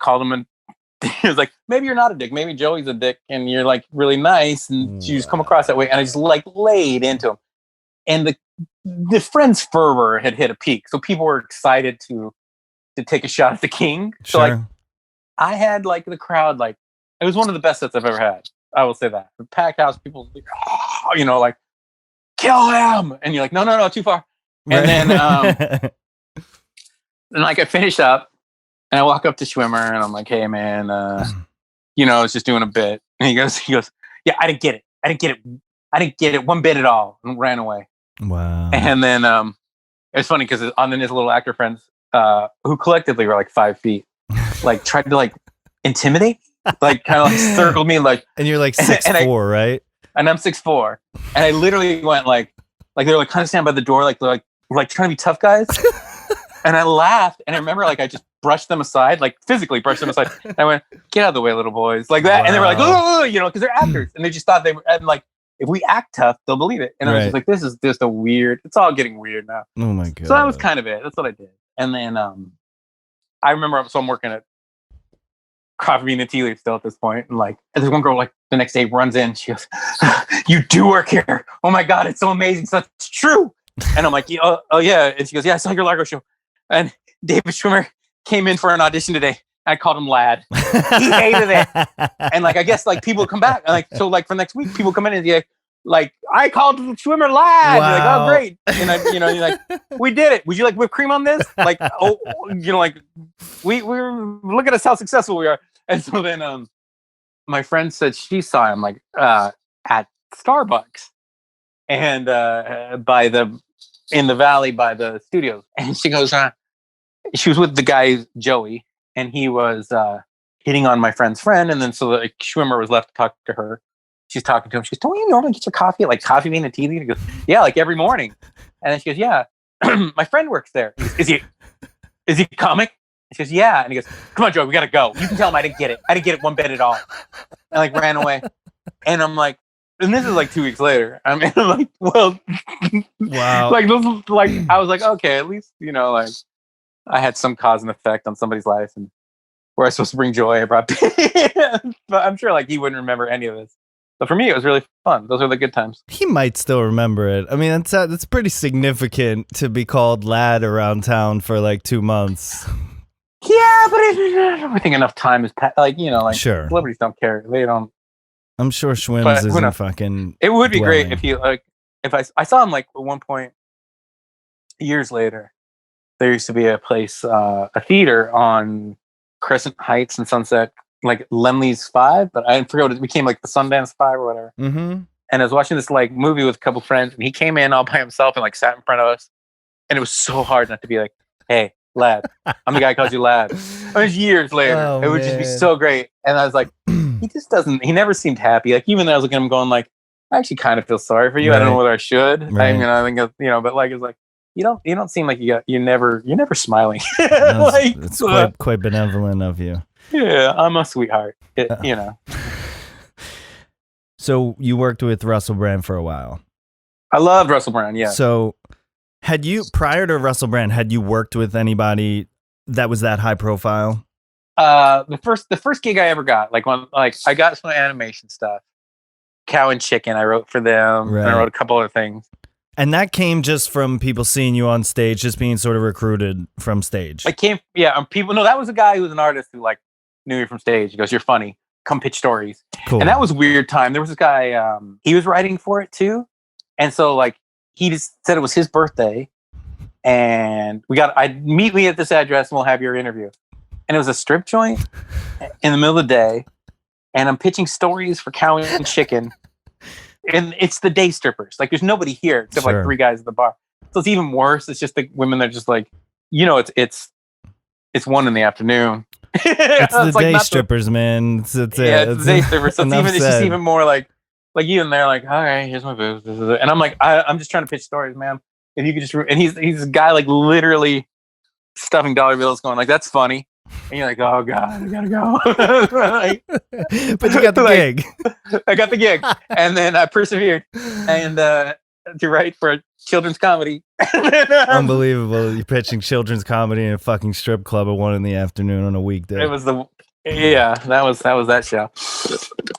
S2: called him, and he was like, maybe you're not a dick. Maybe Joey's a dick, and you're like really nice, and you just come across that way. And I just like laid into him, and the friend's fervor had hit a peak, so people were excited to take a shot at the king.
S1: Sure.
S2: So like, I had like the crowd, like it was one of the best sets I've ever had. I will say that. The packed house, people, like, kill him, and you're like, no, too far. And then, and like I finish up. And I walk up to Schwimmer, and I'm like, hey, man, I was just doing a bit. And he goes, yeah, I didn't get it. I didn't get it one bit at all, and ran away.
S1: Wow.
S2: And then it's funny because on his little actor friends, who collectively were like 5 feet, like tried to like intimidate, like kind of like circled me, like.
S1: And you're like 6'4", right?
S2: And I'm 6'4", and I literally went like they were like kind of standing by the door, like they're like trying to be tough guys. And I laughed, and I remember like I just brushed them aside, like physically brushed them aside. And I went, get out of the way, little boys, like that. Wow. And they were like, oh, because they're actors, and they just thought they were, and like, if we act tough, they'll believe it. And I was just like, this is just a weird, it's all getting weird now.
S1: Oh my God.
S2: So that was kind of it. That's what I did. And then I remember, so I'm working at Coffee Bean and Tea Leaf still at this point. And like, there's one girl like the next day runs in, she goes, you do work here. Oh my God, it's so amazing. So it's true. And I'm like, oh yeah. And she goes, yeah, I saw your Largo show. And David Schwimmer came in for an audition today. I called him Lad. He hated it. And like, I guess like people come back. And like, so like for next week, people come in and be like, I called Schwimmer Lad. Wow. You're like, oh, great. And you're like, we did it. Would you like whipped cream on this? Like, like we're look at us how successful we are. And so then my friend said she saw him like at Starbucks and in the valley by the studios. And she goes, she was with the guy, Joey, and he was hitting on my friend's friend. And then so like Schwimmer was left to talk to her. She's talking to him. She goes, don't you normally get your coffee at like Coffee Bean and Tea Leaf? He goes, yeah, like every morning. And then she goes, yeah, my friend works there. He goes, is he a comic? She goes, yeah. And he goes, come on, Joey, we got to go. You can tell him I didn't get it. I didn't get it one bit at all. And like ran away. And I'm like, and this is like 2 weeks later. I mean, I'm like, well,
S1: wow.
S2: Like I was like, okay, at least, like I had some cause and effect on somebody's life, and where I was supposed to bring joy, I brought pain. But I'm sure like he wouldn't remember any of this. But for me, it was really fun. Those were the good times.
S1: He might still remember it. I mean, that's pretty significant to be called Lad around town for like 2 months.
S2: Yeah, but I think enough time has passed. Like, like
S1: sure.
S2: Celebrities don't care. They don't.
S1: I'm sure Schwims isn't fucking.
S2: It would be
S1: dwelling.
S2: great if he like if I saw him like at one point years later. There used to be a place, a theater on Crescent Heights and Sunset, like Lemley's 5, but I forget what it became, like the Sundance 5 or whatever.
S1: Mm-hmm.
S2: And I was watching this like movie with a couple friends, and he came in all by himself and like sat in front of us, and it was so hard not to be like, "Hey, Lad, I'm the guy who calls you Lad." It was years later. It would just be so great, and I was like, he just doesn't. He never seemed happy. Like even though I was looking at him, going like, I actually kind of feel sorry for you. Right. I don't know whether I should. Right. I mean, I think but like it's like. You don't seem like you're never smiling. Like,
S1: it's quite benevolent of you.
S2: Yeah, I'm a sweetheart.
S1: So you worked with Russell Brand for a while.
S2: I loved Russell Brand. Yeah.
S1: So prior to Russell Brand, had you worked with anybody that was that high profile?
S2: The first gig I ever got, like I got some animation stuff. Cow and Chicken, I wrote for them. Right. And I wrote a couple other things.
S1: And that came just from people seeing you on stage, just being sort of recruited from stage.
S2: People. No, that was a guy who was an artist who like knew me from stage. He goes, "You're funny. Come pitch stories." Cool. And that was a weird time. There was this guy. He was writing for it too, and so like he just said it was his birthday, and I'd meet me at this address, and we'll have your interview. And it was a strip joint in the middle of the day, and I'm pitching stories for Cow and Chicken. and it's the day strippers. Like there's nobody here except like
S1: Sure.
S2: 3 guys at the bar. So it's even worse. It's just the women that are just like, you know, it's 1 in the afternoon.
S1: It's the
S2: It's like
S1: day
S2: not
S1: strippers, man. It's
S2: it's the day strippers. So
S1: enough
S2: it's just
S1: said.
S2: even more like even they're like, all right, here's my booze. This is it. And I'm like, I'm just trying to pitch stories, man. If you could just, and he's a guy like literally stuffing dollar bills, going like, that's funny. And you're like, oh god, I gotta go. Like,
S1: But you got the gig.
S2: I got the gig, and then I persevered, and to write for a children's comedy.
S1: Unbelievable. You're pitching children's comedy in a fucking strip club at 1 PM on a weekday.
S2: It was that was that show.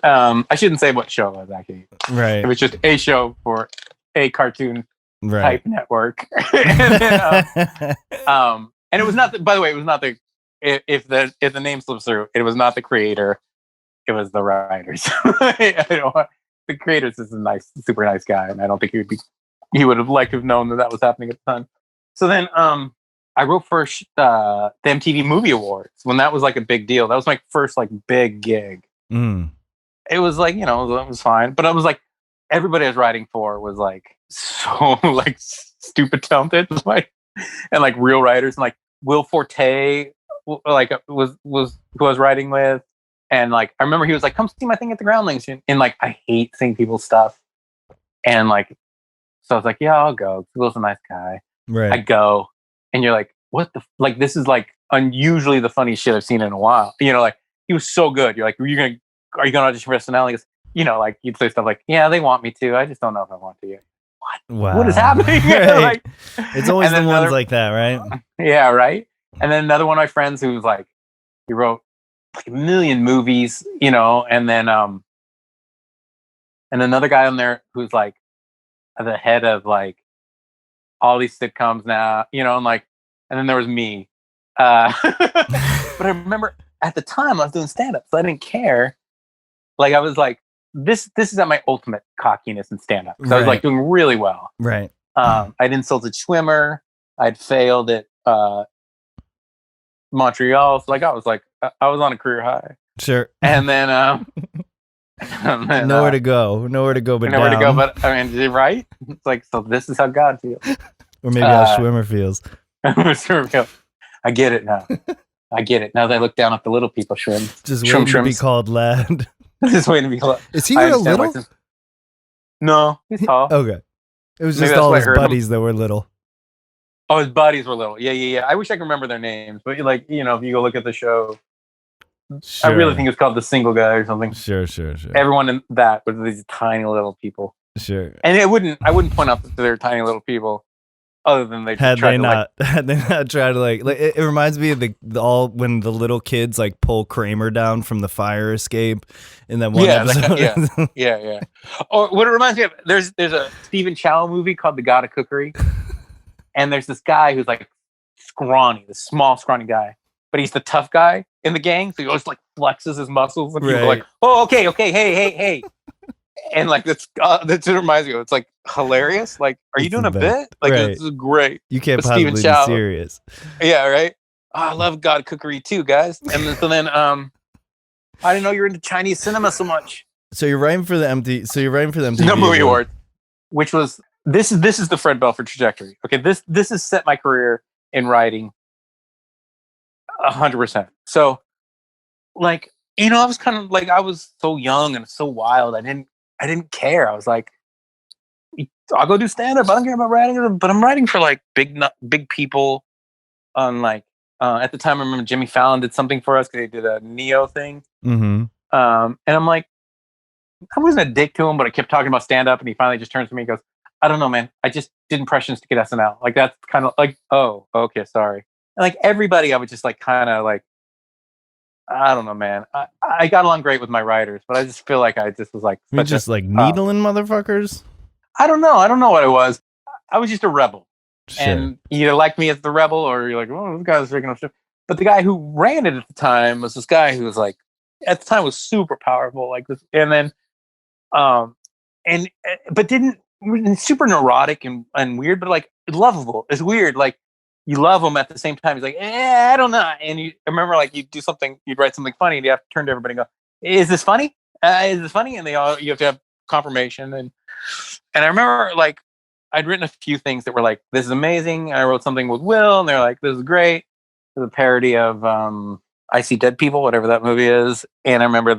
S2: I shouldn't say what show it was actually.
S1: Right.
S2: It was just a show for a cartoon
S1: Right.
S2: type network. And then, and it was not. By the way, it was not the. If the name slips through, it was not the creator. It was the writers. The creators is a super nice guy, and I don't think he would have liked to have known that was happening at the time. So then, I wrote for the MTV Movie Awards when that was like a big deal. That was my first like big gig.
S1: Mm.
S2: It was like, it was fine, but I was like, everybody I was writing for was like so like stupid talented, like, and like real writers, and like Will Forte, like was who I was writing with, and like I remember he was like, come see my thing at the Groundlings, and like I hate seeing people's stuff, and like so I was like, yeah, I'll go. Will's a nice guy.
S1: Right.
S2: I go, and you're like, what the like? This is like unusually the funniest shit I've seen in a while. Like he was so good. You're like, are you gonna audition for SNL? He goes, like you'd say stuff like, yeah, they want me to. I just don't know if I want to. What?
S1: Wow.
S2: What is happening?
S1: Right.
S2: Like,
S1: it's always the ones like that, right?
S2: Yeah, right. And then another one of my friends who's like, he wrote like a million movies, and then and another guy on there who's like the head of like all these sitcoms now, and like, and then there was me. But I remember at the time I was doing stand-up, so I didn't care. Like I was like, this is at my ultimate cockiness in stand-up. So I was like doing really well.
S1: Right.
S2: I'd insulted Schwimmer. I'd failed at Montreal. So like I was on a career high.
S1: Sure.
S2: And then
S1: nowhere to go. Nowhere to go but
S2: nowhere
S1: down.
S2: to go but I mean, right? It's like, so this is how God feels.
S1: Or maybe how Schwimmer feels.
S2: I get it now. I get it. Now that I look down at the little people,
S1: Just waiting to be called lad.
S2: Just waiting to be called.
S1: Is he real little?
S2: No, he's tall.
S1: Okay. It was
S2: Maybe
S1: just
S2: that's
S1: all
S2: why I
S1: his
S2: heard him.
S1: buddies that were little.
S2: Oh, his buddies were little. Yeah. I wish I could remember their names, but like, if you go look at the show,
S1: Sure.
S2: I really think it's called The Single Guy or something.
S1: Sure.
S2: Everyone in that was these tiny little people.
S1: Sure.
S2: And I wouldn't point out that they're tiny little people, other than they
S1: had they not tried to like it reminds me of the all when the little kids like pull Kramer down from the fire escape in that one episode.
S2: Yeah. Or what it reminds me of, there's a Stephen Chow movie called The God of Cookery, and there's this guy who's like scrawny, the small scrawny guy, but he's the tough guy in the gang, so he always like flexes his muscles, and people are like, oh, okay, hey. And like that's what reminds me of. It's like hilarious. Like, are you doing a bit? Like, this is great.
S1: You can't
S2: But
S1: possibly be serious.
S2: Yeah, right. Oh, I love God Cookery too, guys. And then I didn't know you were into Chinese cinema so much.
S1: So you're writing for the MTV
S2: Movie Awards, which was this is the Fred Belford trajectory. Okay, this has set my career in writing 100%. So, like, I was kind of like, I was so young and so wild. I didn't care. I was like, I'll go do stand up. I don't care about writing, but I'm writing for like big people. On like at the time, I remember Jimmy Fallon did something for us because they did a Neo thing.
S1: Mm-hmm.
S2: And I'm like, I wasn't a dick to him, but I kept talking about stand up, and he finally just turns to me and goes, "I don't know, man. I just did impressions to get SNL. Like that's kind of like, oh, okay, sorry." And like everybody, I would just like kind of like, I don't know, man. I got along great with my writers, but I just feel like I just was like,
S1: you're just like needling motherfuckers.
S2: I don't know what it was. I was just a rebel.
S1: Sure.
S2: And you either like me as the rebel, or you're like, oh, this guy's freaking up shit. But the guy who ran it at the time was this guy who was like, at the time was super powerful, like this, and then, but didn't super neurotic and weird, but like lovable. It's weird, like you love him at the same time. He's like, I don't know. And I remember like you'd do something, you'd write something funny, and you have to turn to everybody and go, "Is this funny? Is this funny?" And you have to have confirmation. And I remember like I'd written a few things that were like, this is amazing. And I wrote something with Will, and they're like, this is great. It was a parody of I See Dead People, whatever that movie is. And I remember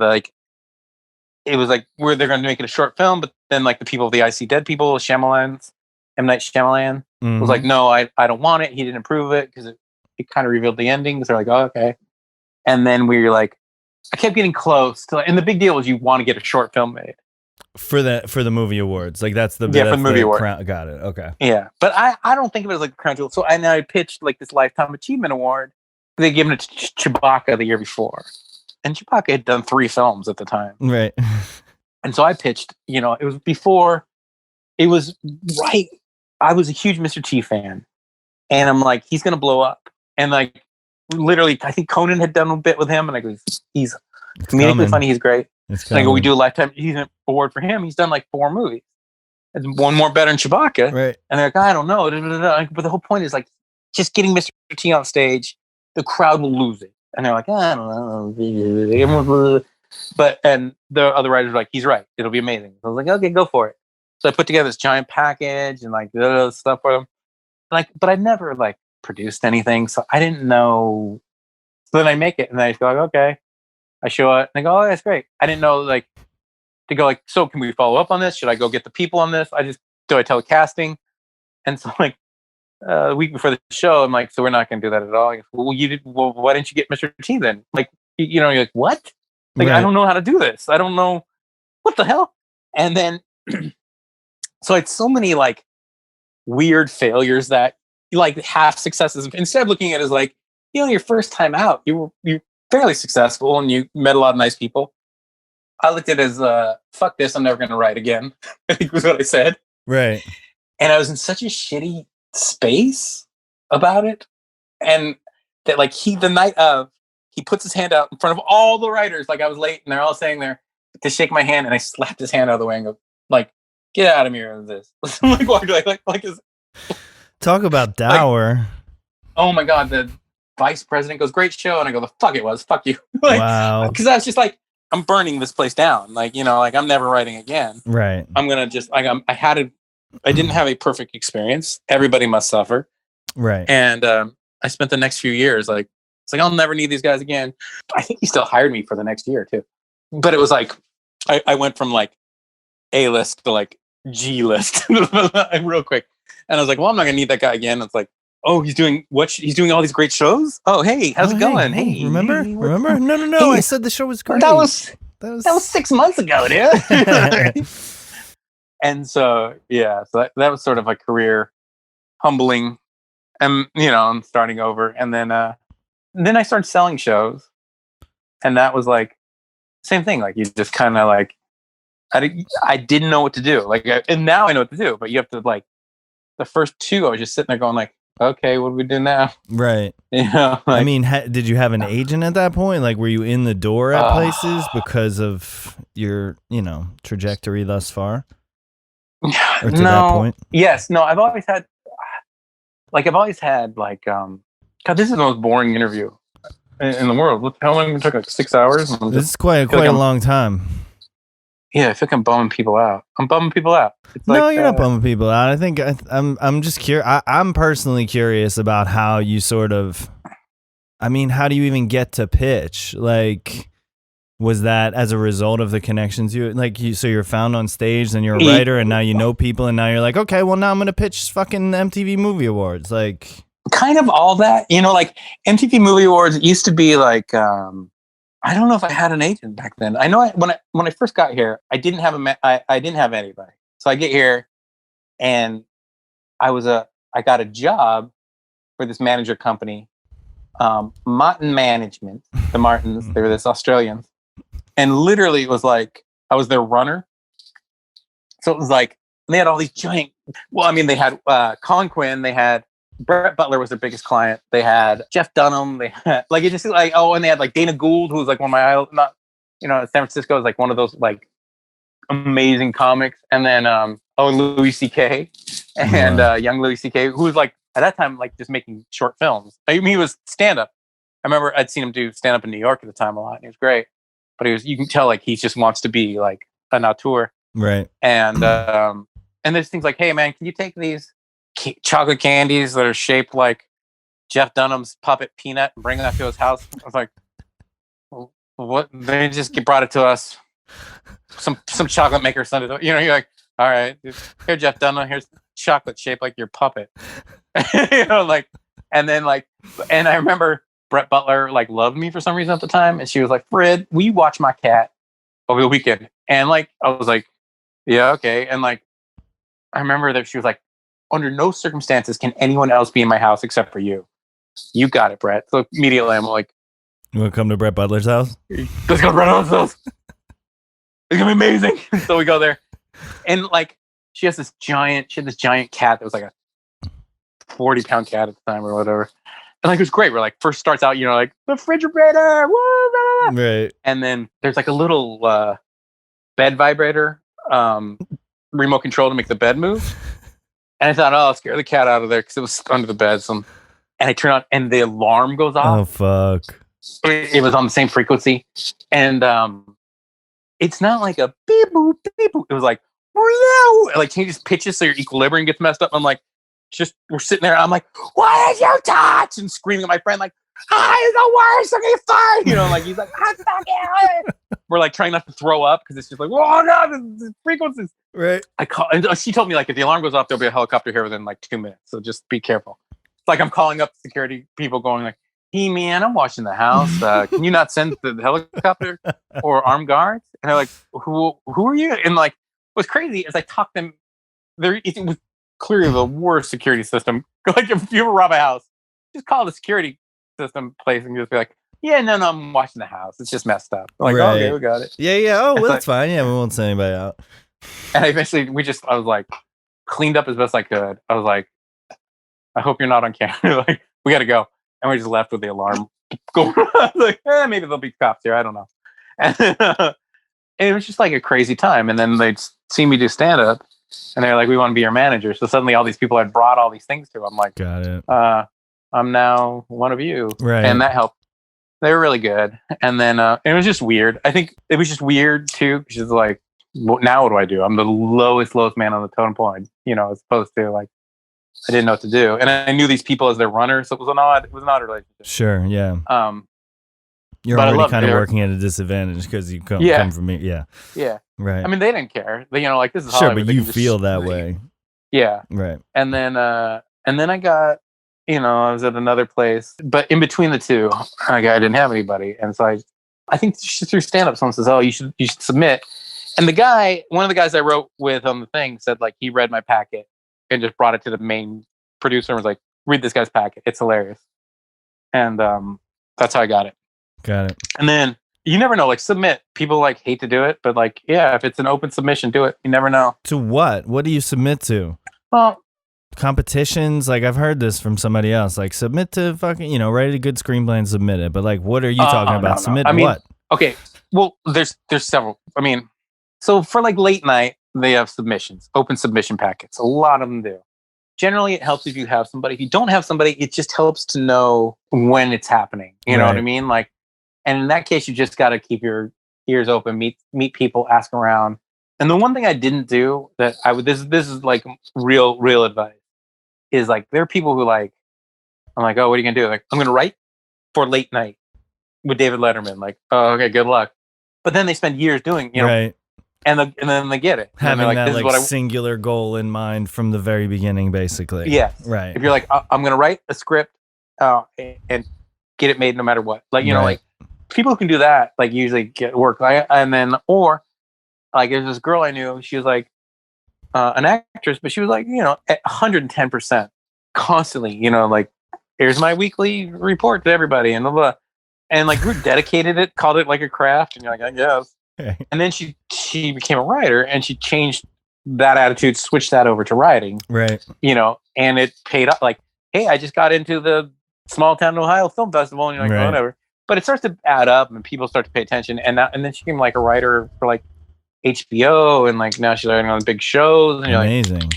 S2: it was like where they're going to make it a short film, but then like the people of the I See Dead People, M. Night Shyamalan was like, no, I don't want it. He didn't approve it because it kind of revealed the ending. So they're like, oh, okay. And then we were like, I kept getting close to, and the big deal was you want to get a short film made
S1: for the movie awards. Like that's the
S2: for the movie award.
S1: Got it. Okay.
S2: Yeah, but I don't think of it as like a crown jewel. So I pitched like this Lifetime Achievement Award. They given it to Chewbacca the year before, and Chewbacca had done 3 films at the time.
S1: Right.
S2: And so I pitched. It was before. It was right. I was a huge Mr. T fan, and I'm like, he's gonna blow up. And like, literally, I think Conan had done a bit with him, and I go, he's comedically funny. He's great. And I go, we do a Lifetime Achievement Award for him. He's done like 4 movies. And one more better than Chewbacca.
S1: Right.
S2: And they're like, I don't know. But the whole point is like, just getting Mr. T on stage, the crowd will lose it. And they're like, I don't know. But, and the other writers are like, he's right. It'll be amazing. So I was like, okay, go for it. So I put together this giant package and like stuff for them. Like, but I never like produced anything. So I didn't know. So then I make it and I just go like, okay. I show it and I go, oh, that's great. I didn't know like to go like, so can we follow up on this? Should I go get the people on this? Do I tell casting? And so like a week before the show, I'm like, so we're not going to do that at all. Goes, well, why didn't you get Mr. T then? Like, you're like, what? Like, right. I don't know how to do this. I don't know what the hell. And then, so I had so many like weird failures that like half successes. Instead of looking at it as like, your first time out, you're fairly successful and you met a lot of nice people. I looked at it as fuck this, I'm never gonna write again. I think was what I said.
S1: Right.
S2: And I was in such a shitty space about it. And that like the night of, he puts his hand out in front of all the writers, like I was late and they're all saying there to shake my hand, and I slapped his hand out of the way and go, like, get out of here with this. I'm like, like is
S1: talk about dour.
S2: Like, oh my god, the vice president goes, great show, and I go, the fuck it was, fuck you. Like,
S1: wow.
S2: Because I was just like, I'm burning this place down. Like, like I'm never writing again.
S1: Right.
S2: I'm gonna just like I didn't have a perfect experience. Everybody must suffer.
S1: Right.
S2: And I spent the next few years like, it's like I'll never need these guys again. I think he still hired me for the next year too. But it was like I went from like A-list to like G-list real quick. And I was like, well, I'm not gonna need that guy again. It's like, oh, he's doing all these great shows. Oh, hey, how's it going?
S1: Hey, remember? No. Hey, I said the show was great.
S2: That was 6 months ago, dude. And so, yeah, so that was sort of a career humbling, and I'm starting over. And then I started selling shows, and that was like same thing. Like you just kind of like I didn't know what to do. Like, and now I know what to do. But you have to like the first 2, I was just sitting there going like, okay, what do we do now?
S1: Right.
S2: Like,
S1: I mean, did you have an agent at that point? Like, were you in the door at places because of your, trajectory thus far? Or to that point?
S2: Yes. No, I've always had like, God, this is the most boring interview in the world. How long it took? Like 6 hours?
S1: This is quite a long time.
S2: Yeah, I feel like I'm bumming people out. It's
S1: no,
S2: like,
S1: you're not bumming people out. I think I'm just curious. I'm personally curious about how you sort of, how do you even get to pitch? Like, was that as a result of the connections so you're found on stage, then you're a writer, and now you know people, and now you're like, okay, well now I'm gonna pitch fucking MTV Movie Awards, like
S2: kind of all that, like MTV Movie Awards used to be like. I don't know if I had an agent back then. I know when I first got here, I didn't have I didn't have anybody. So I get here, and I got a job for this manager company, Martin Management. The Martins, they were this Australians, and literally it was like I was their runner. So it was like they had all these giant. Well, they had Colin Quinn, they had. Brett Butler was their biggest client. They had Jeff Dunham. They had like, it just like, and they had like Dana Gould, who was like one of my, San Francisco is like one of those like amazing comics. And then, Louis C.K. and young Louis C.K., who was like at that time like just making short films. He was stand up. I remember I'd seen him do stand up in New York at the time a lot, and he was great. But you can tell like he just wants to be like an auteur.
S1: Right.
S2: And there's things like, hey man, can you take these chocolate candies that are shaped like Jeff Dunham's puppet Peanut and bring that to his house? I was like, what? They just brought it to us. Some chocolate maker sent it. You're like, all right, here Jeff Dunham, here's chocolate shaped like your puppet. Like, and then like, and I remember Brett Butler like loved me for some reason at the time, and she was like, Fred, will you watch my cat over the weekend? And like, I was like, yeah, okay. And like, I remember that she was like, under no circumstances can anyone else be in my house except for you. You got it, Brett. So immediately I'm like,
S1: you want to come to Brett Butler's house?
S2: Let's go to Brett Butler's house. It's gonna be amazing. So we go there, and like, she had this giant cat that was like a 40-pound cat at the time or whatever. And like, it was great. We're like, first starts out, like the refrigerator, woo, blah, blah.
S1: Right.
S2: And then there's like a little bed vibrator, remote control to make the bed move. And I thought, oh, I'll scare the cat out of there because it was under the bed. And I turn on, and the alarm goes off.
S1: Oh fuck!
S2: It was on the same frequency, and it's not like a beep boop beep boop. It was like, it like changes pitches so your equilibrium gets messed up. I'm like, we're sitting there. I'm like, what did you touch? And screaming at my friend like, it's the worst. Okay, fine. Like he's like, I'm fucking. We're like trying not to throw up because it's just like, oh no, the frequencies.
S1: Right.
S2: I call, and she told me like if the alarm goes off, there'll be a helicopter here within like 2 minutes. So just be careful. It's like I'm calling up security people, going like, hey man, I'm watching the house. Can you not send the helicopter or armed guards? And they're like, who are you? And like, what's crazy is I talked them. It was clearly the worst security system. Like if you ever rob a house, just call the security system place and just be like, yeah, no, I'm watching the house. It's just messed up. I'm like,
S1: right.
S2: okay, we got it.
S1: Yeah. Oh, well, that's fine. Yeah, we won't send anybody out.
S2: And eventually I was like, cleaned up as best I could. I was like, I hope you're not on camera. Like, we got to go. And we just left with the alarm going. I was like, maybe there'll be cops here. I don't know. And it was just like a crazy time. And then they'd see me do stand up, and they're like, we want to be your manager. So suddenly all these people had brought all these things to. I'm like,
S1: got it.
S2: I'm now one of you.
S1: Right.
S2: And that helped. They were really good. And then it was just weird. I think it was just weird too, because it's like, now what do I do? I'm the lowest man on the totem pole. As opposed to like, I didn't know what to do, and I knew these people as their runners, so it was an odd relationship.
S1: Sure, yeah. You're already kind of working at a disadvantage because you come from me. Yeah,
S2: yeah,
S1: right.
S2: I mean, they didn't care. They, like, this is
S1: sure,
S2: Hollywood.
S1: But you feel that way.
S2: Yeah,
S1: right.
S2: And then I got, I was at another place, but in between the two, I didn't have anybody, and so I think through stand up, someone says, "Oh, you should submit," and one of the guys I wrote with on the thing said like he read my packet and just brought it to the main producer and was like, read this guy's packet. It's hilarious. And that's how I got it.
S1: Got it.
S2: And then you never know, like submit. People like hate to do it, but like, yeah, if it's an open submission, do it. You never know.
S1: To what? What do you submit to?
S2: Well,
S1: competitions. Like I've heard this from somebody else. Like submit to fucking, write a good screenplay and submit it. But like, what are you talking about?
S2: No.
S1: Submit
S2: I mean,
S1: what?
S2: Okay. Well, there's several. I mean, so for like late night, they have submissions, open submission packets. A lot of them do. Generally, it helps if you have somebody. If you don't have somebody, it just helps to know when it's happening. You know what I mean? Like, and in that case, you just got to keep your ears open, meet people, ask around. And the one thing I didn't do that I would, this is like real advice, is like, there are people who like, I'm like, oh, what are you going to do? Like, I'm going to write for late night with David Letterman. Like, oh, okay, good luck. But then they spend years doing,
S1: right.
S2: And then they get it.
S1: Having
S2: like,
S1: that
S2: this
S1: like
S2: is what
S1: singular goal in mind from the very beginning, basically.
S2: Yeah.
S1: Right.
S2: If you're like, I'm going to write a script and get it made no matter what. Like, like people who can do that, like usually get work. Or like there's this girl I knew, she was like an actress, but she was like, at 110% constantly, like, here's my weekly report to everybody and blah, blah. And like, we're dedicated it, called it like a craft. And you're like, I guess. And then she became a writer, and she changed that attitude, switched that over to writing.
S1: Right.
S2: And it paid off. Like, hey, I just got into the Small Town Ohio Film Festival, and you're like, oh, whatever. But it starts to add up, and people start to pay attention. And then she became like a writer for like HBO, and like now she's writing on big shows. And
S1: amazing.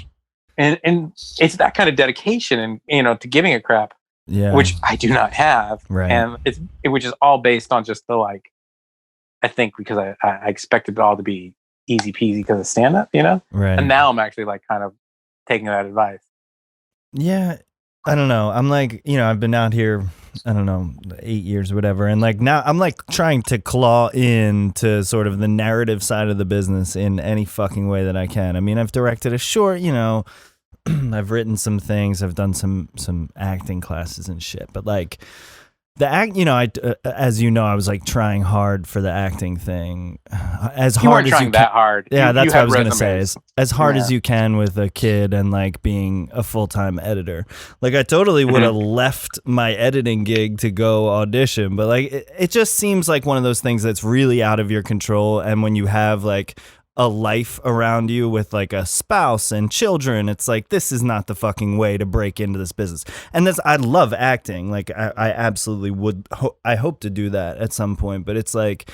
S2: Like, and it's that kind of dedication, and to giving a crap.
S1: Yeah.
S2: Which I do not have.
S1: Right.
S2: And which is all based on just the like. I think because I expected it all to be easy peasy because of stand up,
S1: Right.
S2: And now I'm actually like kind of taking that advice.
S1: Yeah. I don't know. I'm like, I've been out here, I don't know, 8 years or whatever. And like now I'm like trying to claw into sort of the narrative side of the business in any fucking way that I can. I mean, I've directed a short, I've written some things. I've done some acting classes and shit. But like the act, as you know, I was like trying hard for the acting thing, as
S2: You
S1: hard
S2: weren't
S1: as
S2: trying
S1: you
S2: that
S1: can.
S2: hard.
S1: Yeah,
S2: You
S1: that's what
S2: had
S1: I was gonna say.
S2: resumes.
S1: As hard as you can with a kid and like being a full-time editor. Like I totally would have left my editing gig to go audition, but like it just seems like one of those things that's really out of your control. And when you have like a life around you with like a spouse and children, it's like, this is not the fucking way to break into this business. And I love acting. Like I absolutely would. I hope to do that at some point, but it's like,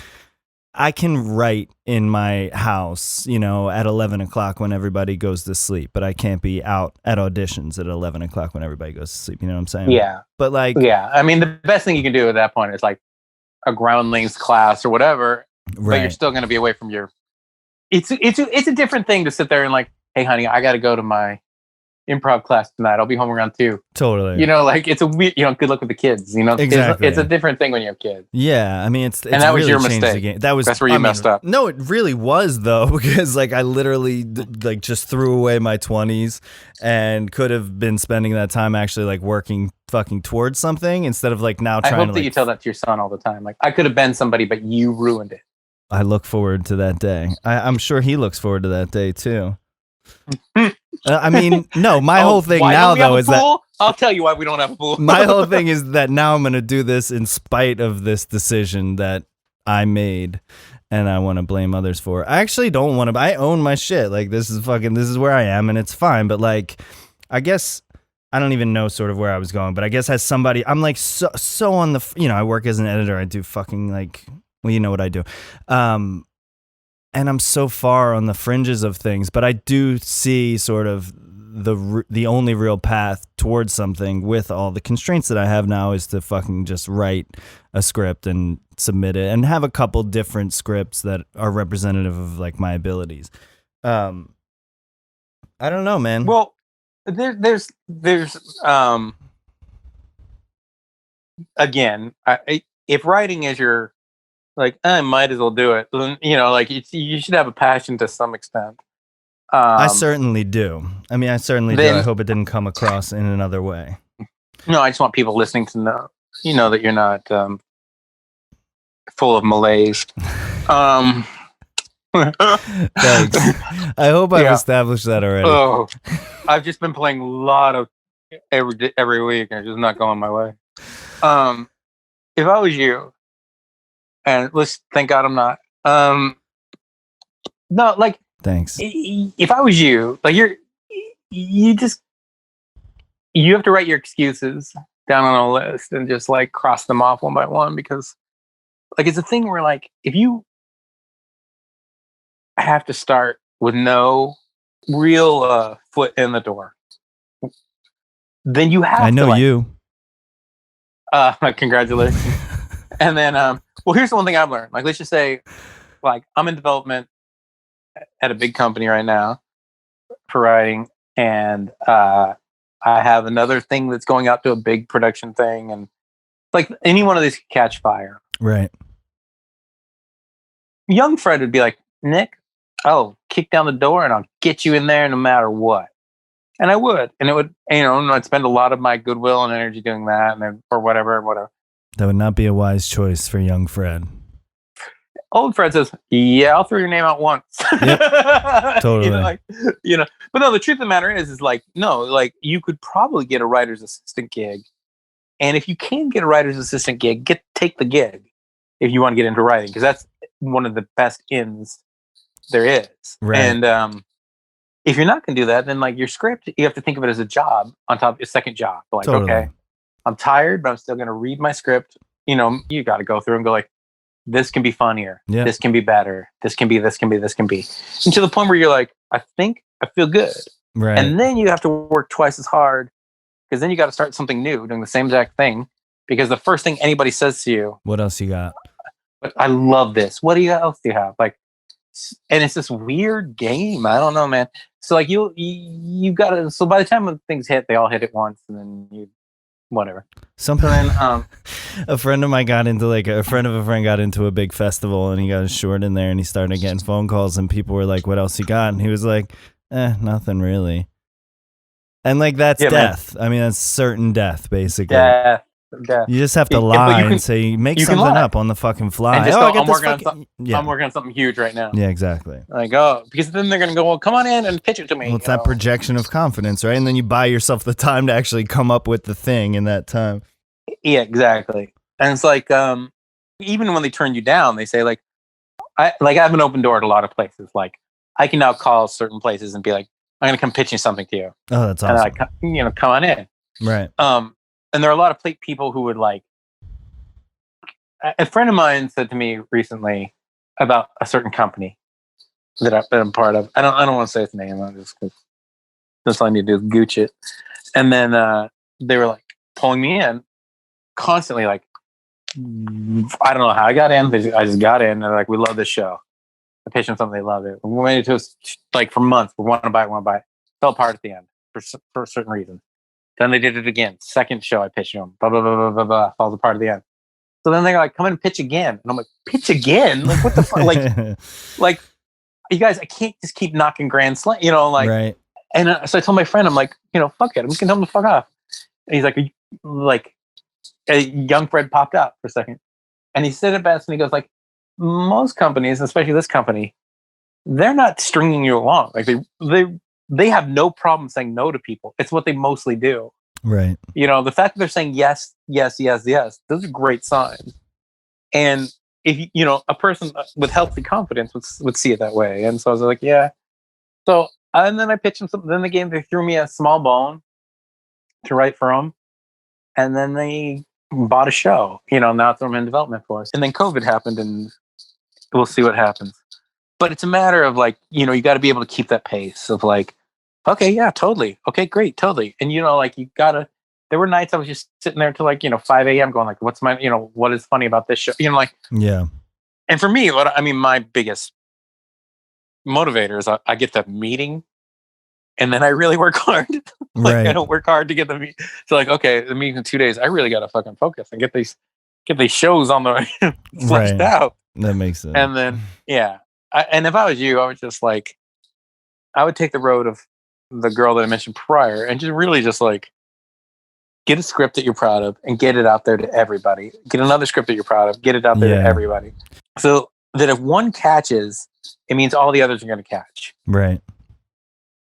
S1: I can write in my house, at 11 o'clock when everybody goes to sleep, but I can't be out at auditions at 11 o'clock when everybody goes to sleep. You know what I'm saying?
S2: Yeah.
S1: But like,
S2: yeah. I mean, the best thing you can do at that point is like a groundlings class or whatever, but you're still going to be away from your. It's a different thing to sit there and like, hey, honey, I got to go to my improv class tonight. I'll be home around 2.
S1: Totally.
S2: Like it's a weird, good luck with the kids,
S1: Exactly.
S2: It's a different thing when you have kids.
S1: Yeah. I mean, it's
S2: and that
S1: really
S2: was your
S1: changed
S2: mistake.
S1: the game. That's
S2: where you messed up.
S1: No, it really was though, because like I literally like just threw away my 20s and could have been spending that time actually like working fucking towards something instead of like now trying to.
S2: I hope that you tell that to your son all the time. Like I could have been somebody, but you ruined it.
S1: I look forward to that day. I'm sure he looks forward to that day too. I mean, no, my whole thing now though is that
S2: I'll tell you why we don't have a pool.
S1: My whole thing is that now I'm going to do this in spite of this decision that I made and I want to blame others for. I actually don't want to. I own my shit. Like this is where I am and it's fine. But like, I guess I don't even know sort of where I was going, but I guess as somebody, I'm like so on the, I work as an editor. I do fucking like, well, you know what I do. And I'm so far on the fringes of things, but I do see sort of the only real path towards something with all the constraints that I have now is to fucking just write a script and submit it and have a couple different scripts that are representative of like my abilities. I don't know, man.
S2: Well, there's again, if writing is your like, I might as well do it. Like you should have a passion to some extent.
S1: I certainly do. I mean, I certainly do. I hope it didn't come across in another way.
S2: No, I just want people listening to know, that you're not full of malaise.
S1: Thanks. I hope I've established that already.
S2: Oh, I've just been playing a lot of every week, and it's just not going my way. If I was you, and thank God I'm not. No, like.
S1: Thanks.
S2: If I was you, like you have to write your excuses down on a list and just like cross them off one by one, because like it's a thing where like if you have to start with no real foot in the door, then you have.
S1: I know you.
S2: Congratulations. And then, well, here's the one thing I've learned. Like, let's just say, like I'm in development at a big company right now for writing, and I have another thing that's going out to a big production thing, and like any one of these could catch fire.
S1: Right.
S2: Young Fred would be like, Nick, kick down the door and I'll get you in there no matter what. And I would, and it would, and I'd spend a lot of my goodwill and energy doing that, or whatever.
S1: That would not be a wise choice for young Fred.
S2: Old Fred says, yeah, I'll throw your name out once.
S1: Yep, totally.
S2: But no, the truth of the matter is like, no, like you could probably get a writer's assistant gig. And if you can get a writer's assistant gig, take the gig if you want to get into writing, because that's one of the best ins there is.
S1: Right.
S2: And if you're not going to do that, then like your script, you have to think of it as a job on top of your second job. Like,
S1: totally.
S2: Okay, I'm tired, but I'm still going to read my script. You got to go through and go like, this can be funnier.
S1: Yeah.
S2: This can be better. This can be. And to the point where you're like, I think I feel good.
S1: Right.
S2: And then you have to work twice as hard, because then you got to start something new, doing the same exact thing. Because the first thing anybody says to you,
S1: what else you got?
S2: But I love this. What else do you have? Like, and it's this weird game. I don't know, man. So like you gotta. So by the time when things hit, they all hit at once, and then you whatever.
S1: Something.
S2: Then
S1: A friend of mine got into a friend of a friend got into a big festival, and he got his short in there, and he started getting phone calls, and people were like, "What else you got?" And he was like, nothing really. And like that's death. Man. I mean, that's certain death, basically.
S2: Death.
S1: You just have to lie and say, make something up on the fucking fly.
S2: And just
S1: go,
S2: I'm working on something huge right now.
S1: Yeah, exactly.
S2: Like, because then they're gonna go, well, come on in and pitch it to me.
S1: Well, it's that projection of confidence, right? And then you buy yourself the time to actually come up with the thing in that time.
S2: Yeah, exactly. And it's like, even when they turn you down, they say like, I have an open door at a lot of places. Like, I can now call certain places and be like, I'm gonna come pitching something to you.
S1: Oh, that's awesome.
S2: And come on in.
S1: Right.
S2: And there are a lot of people who would like. A friend of mine said to me recently about a certain company that I'm part of. I don't want to say its name. That's all I need to do is gooch it. And then they were like pulling me in constantly. Like, I don't know how I got in. I just got in. And they're like, we love this show. I pitched them something. They love it. We waited to like for months. We want to buy it. Fell apart at the end for certain reasons. Then they did it again. Second show I pitched them. Blah, blah, blah, blah, blah, blah. Falls apart at the end. So then they're like, come in and pitch again. And I'm like, pitch again? Like, what the fuck? like, you guys, I can't just keep knocking grand slam, like. Right. And so I told my friend, I'm like, fuck it. I'm just going to tell him to fuck off. And he's like, a young Fred popped out for a second. And he said it best. And he goes like, most companies, especially this company, they're not stringing you along. Like they have no problem saying no to people. It's what they mostly do.
S1: Right.
S2: The fact that they're saying yes, yes, yes, yes, those are great signs. And if a person with healthy confidence would see it that way. And so I was like, yeah. So and then I pitched them something. Then they threw me a small bone to write for them, and then they bought a show. Now it's in development for us. And then COVID happened, and we'll see what happens. But it's a matter of like, you got to be able to keep that pace of like, okay, yeah, totally. Okay, great, totally. And like you gotta. There were nights I was just sitting there till like 5 a.m. going like, what's my what is funny about this show? Like
S1: yeah.
S2: And for me, my biggest motivator is I get the meeting, and then I really work hard.
S1: Right.
S2: I don't work hard to get the meeting. So like, okay, the meeting in 2 days, I really gotta fucking focus and get these shows on the fleshed out.
S1: That makes sense.
S2: And then and if I was you, I would just like, I would take the road of the girl that I mentioned prior, and just really just like get a script that you're proud of and get it out there to everybody. Get another script that you're proud of, get it out there to everybody. So that if one catches, it means all the others are going to catch.
S1: Right.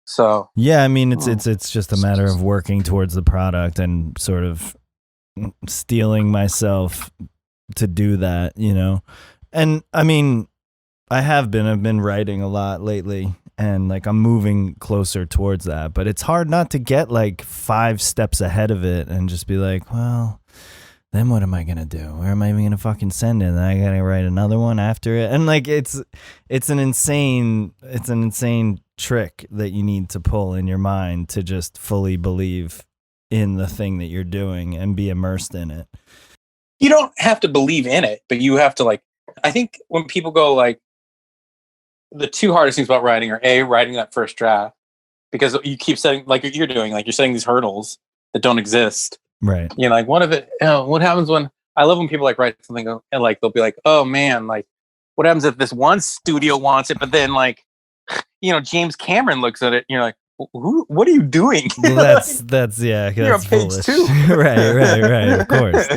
S2: So
S1: yeah, I mean it's just a matter of working towards the product and sort of steeling myself to do that, And I mean, I've been writing a lot lately, and like I'm moving closer towards that, but it's hard not to get like 5 steps ahead of it and just be like, well, then what am I going to do? Where am I even going to fucking send it? And I got to write another one after it. And like, it's an insane trick that you need to pull in your mind to just fully believe in the thing that you're doing and be immersed in it.
S2: You don't have to believe in it, but you have to like, I think when people go like, the 2 hardest things about writing are writing that first draft, because you keep setting, like you're doing, like you're setting these hurdles that don't exist.
S1: Right.
S2: Like what happens when, I love when people like write something and like, they'll be like, oh man, like what happens if this one studio wants it, but then like, James Cameron looks at it and you're like, what are you doing?
S1: That's yeah.
S2: You're on page 2.
S1: right. Of course.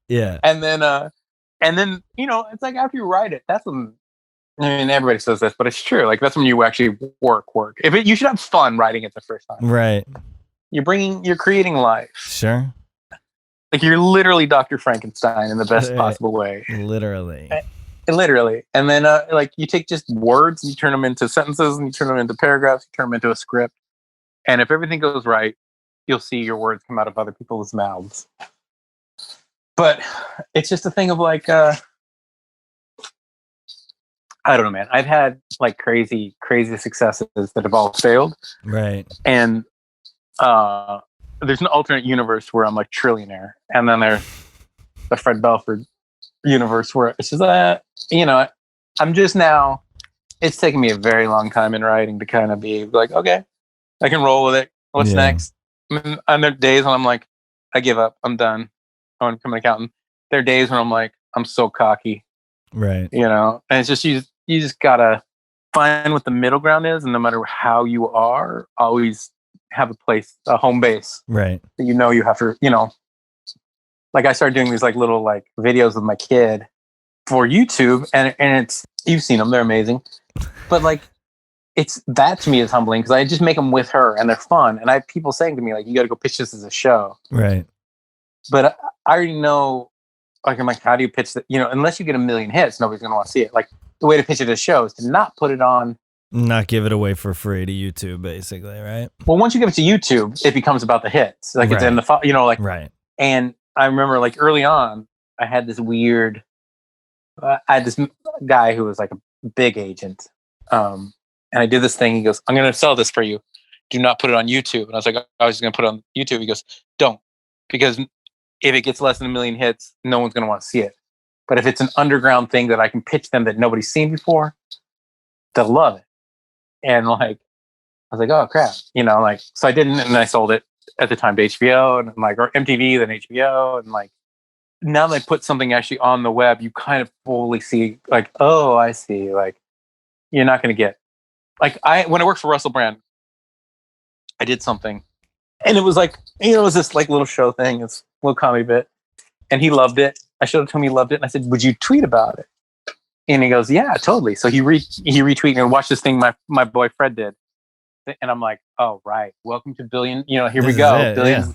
S1: Yeah.
S2: And then, it's like after you write it, that's when, everybody says this, but it's true. Like that's when you actually work. You should have fun writing it the first time.
S1: Right.
S2: You're creating life.
S1: Sure.
S2: Like you're literally Dr. Frankenstein in the best possible way.
S1: Literally.
S2: And then like you take just words and you turn them into sentences and you turn them into paragraphs, you turn them into a script. And if everything goes right, you'll see your words come out of other people's mouths. But it's just a thing of like, I don't know, man. I've had like crazy successes that have all failed.
S1: Right.
S2: And there's an alternate universe where I'm like trillionaire. And then there's the Fred Belford universe where it's just, I'm just now it's taken me a very long time in writing to kind of be like, okay, I can roll with it. What's next? And there are days when I'm like, I give up. I'm done. I want to become an accountant. There are days when I'm like, I'm so cocky.
S1: Right.
S2: And it's just you just gotta find what the middle ground is, and no matter how you are, always have a home base.
S1: Right.
S2: That you have to, like I started doing these like little like videos with my kid for YouTube, and it's you've seen them, they're amazing. But like that to me is humbling because I just make them with her and they're fun. And I have people saying to me, like, you got to go pitch this as a show.
S1: Right.
S2: But I already know, like, I'm like, how do you pitch that? Unless you get 1 million hits, nobody's going to want to see it. Like, the way to pitch it as a show is to not put it on.
S1: Not give it away for free to YouTube, basically, right?
S2: Well, once you give it to YouTube, it becomes about the hits. Like, it's in the,
S1: right.
S2: And I remember, like, early on, I had this weird, I had this guy who was like a big agent. And I did this thing. He goes, I'm going to sell this for you. Do not put it on YouTube. And I was like, I was just going to put it on YouTube. He goes, don't. Because if it gets less than 1 million hits, no one's going to want to see it. But if it's an underground thing that I can pitch them that nobody's seen before, they'll love it. And like, I was like, oh crap. So I didn't. And I sold it at the time to HBO and like, or MTV, then HBO. And like, now that I put something actually on the web, you kind of fully see like, oh, I see. Like, you're not going to get. Like when I worked for Russell Brand, I did something, and it was like it was this like little show thing, it's a little comedy bit, and he loved it. I showed it to him, he loved it, and I said, "Would you tweet about it?" And he goes, "Yeah, totally." So he retweeted and watched this thing my boy Fred did, and I'm like, "Oh right, welcome to billion." Here we go, billions. Yeah.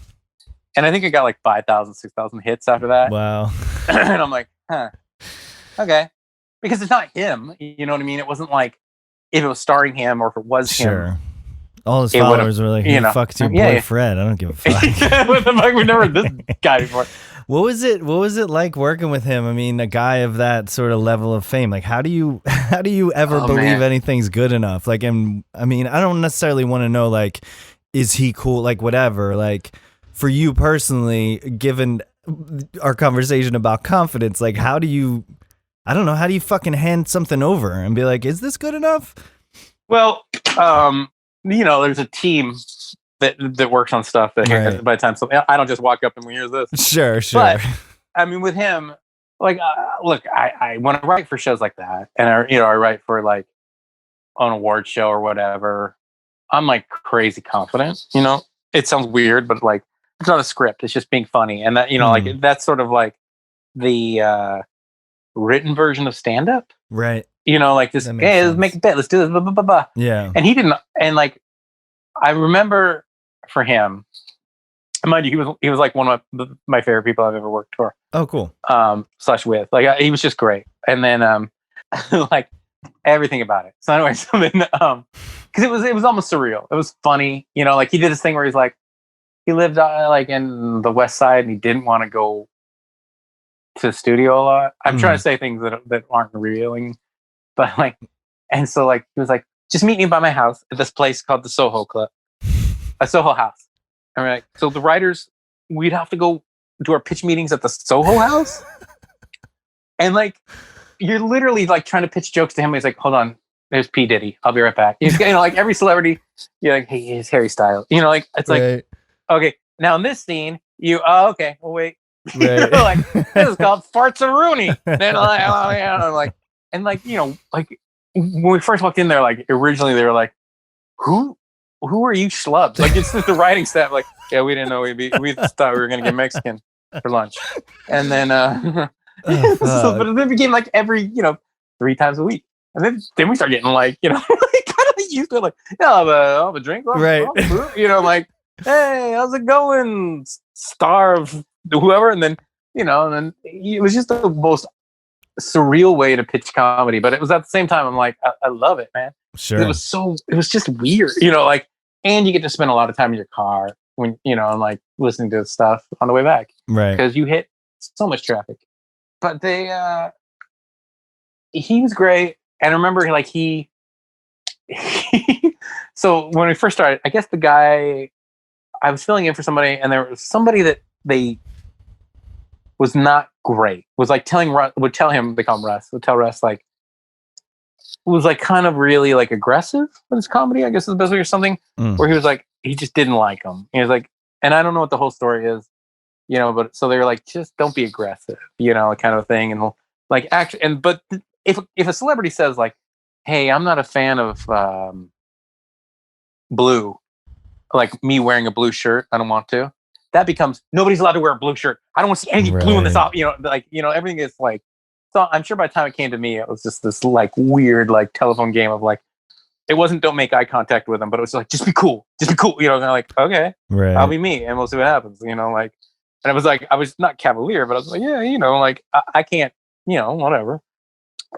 S2: And I think it got like 5,000, 6,000 hits after that.
S1: Wow.
S2: And I'm like, huh, okay, because it's not him. You know what I mean? It wasn't like. If it was starring him or if it was him.
S1: All his followers were like, fuck's your boy Fred? I don't give a fuck.
S2: What the fuck? We've never heard this guy before.
S1: What was it like working with him? I mean, a guy of that sort of level of fame. Like, how do you ever believe anything's good enough? Like, I mean, I don't necessarily want to know, like, is he cool? Like, whatever. Like, for you personally, given our conversation about confidence, like, how do you fucking hand something over and be like, is this good enough?
S2: Well, there's a team that works on stuff that by the time I don't just walk up and here's this.
S1: Sure.
S2: But I mean, with him, like, look, I when I write for shows like that, and I write for like an award show or whatever, I'm like crazy confident. It sounds weird, but like it's not a script. It's just being funny, and that like that's sort of like the written version of stand-up,
S1: right?
S2: Like this. Hey, let's make a bet. Let's do this. Blah, blah, blah, blah.
S1: Yeah.
S2: And he didn't. And like, I remember for him, mind you, he was like one of my favorite people I've ever worked for.
S1: Oh, cool.
S2: / with like he was just great. And then like everything about it. So anyway, because it was almost surreal. It was funny, like he did this thing where he's like, he lived like in the West Side and he didn't want to go to the studio a lot. I'm trying to say things that aren't revealing, but like, and so like he was like, just meet me by my house at this place called the Soho Club, a Soho House. And we're like, so the writers, we'd have to go do our pitch meetings at the Soho House, and like, you're literally like trying to pitch jokes to him. He's like, hold on, there's P Diddy, I'll be right back. He's like every celebrity, you're like, hey, here's Harry Styles. Like it's like, okay, now in this scene, okay, well wait.
S1: Right.
S2: Like this is called Farts-a-Rooney. Then like, and like like when we first walked in there, like originally they were like, who are you schlubs? Like it's just the writing staff. Like, yeah, we didn't know we thought we were gonna get Mexican for lunch, and then but it became like every 3 times a week, and then we start getting like kind of like used to it, like I'll have a drink,
S1: right?
S2: Like, hey, how's it going, star of whoever, and then and then it was just the most surreal way to pitch comedy, but it was at the same time I'm like, I love it, man.
S1: Sure.
S2: It was just weird, like, and you get to spend a lot of time in your car when and like listening to stuff on the way back,
S1: right?
S2: Because you hit so much traffic. But he was great, and I remember like he so when we first started, I guess the guy, I was filling in for somebody, and there was somebody that they was not great. Was like would tell him, they call him Russ, would tell Russ like, was like kind of really like aggressive with his comedy, I guess is the best way, or something, where he was like, he just didn't like him. He was like, and I don't know what the whole story is, but so they were like, just don't be aggressive, kind of thing. And like, actually, but if a celebrity says like, hey, I'm not a fan of blue, like me wearing a blue shirt, I don't want to, that becomes, nobody's allowed to wear a blue shirt. I don't want to see anything blue in this off, everything is like, so I'm sure by the time it came to me, it was just this like weird like telephone game of like, it wasn't don't make eye contact with them, but it was like, just be cool, and I'm like, okay, I'll be me and we'll see what happens, like, and it was like, I was not cavalier, but I was like, yeah, like I can't, whatever.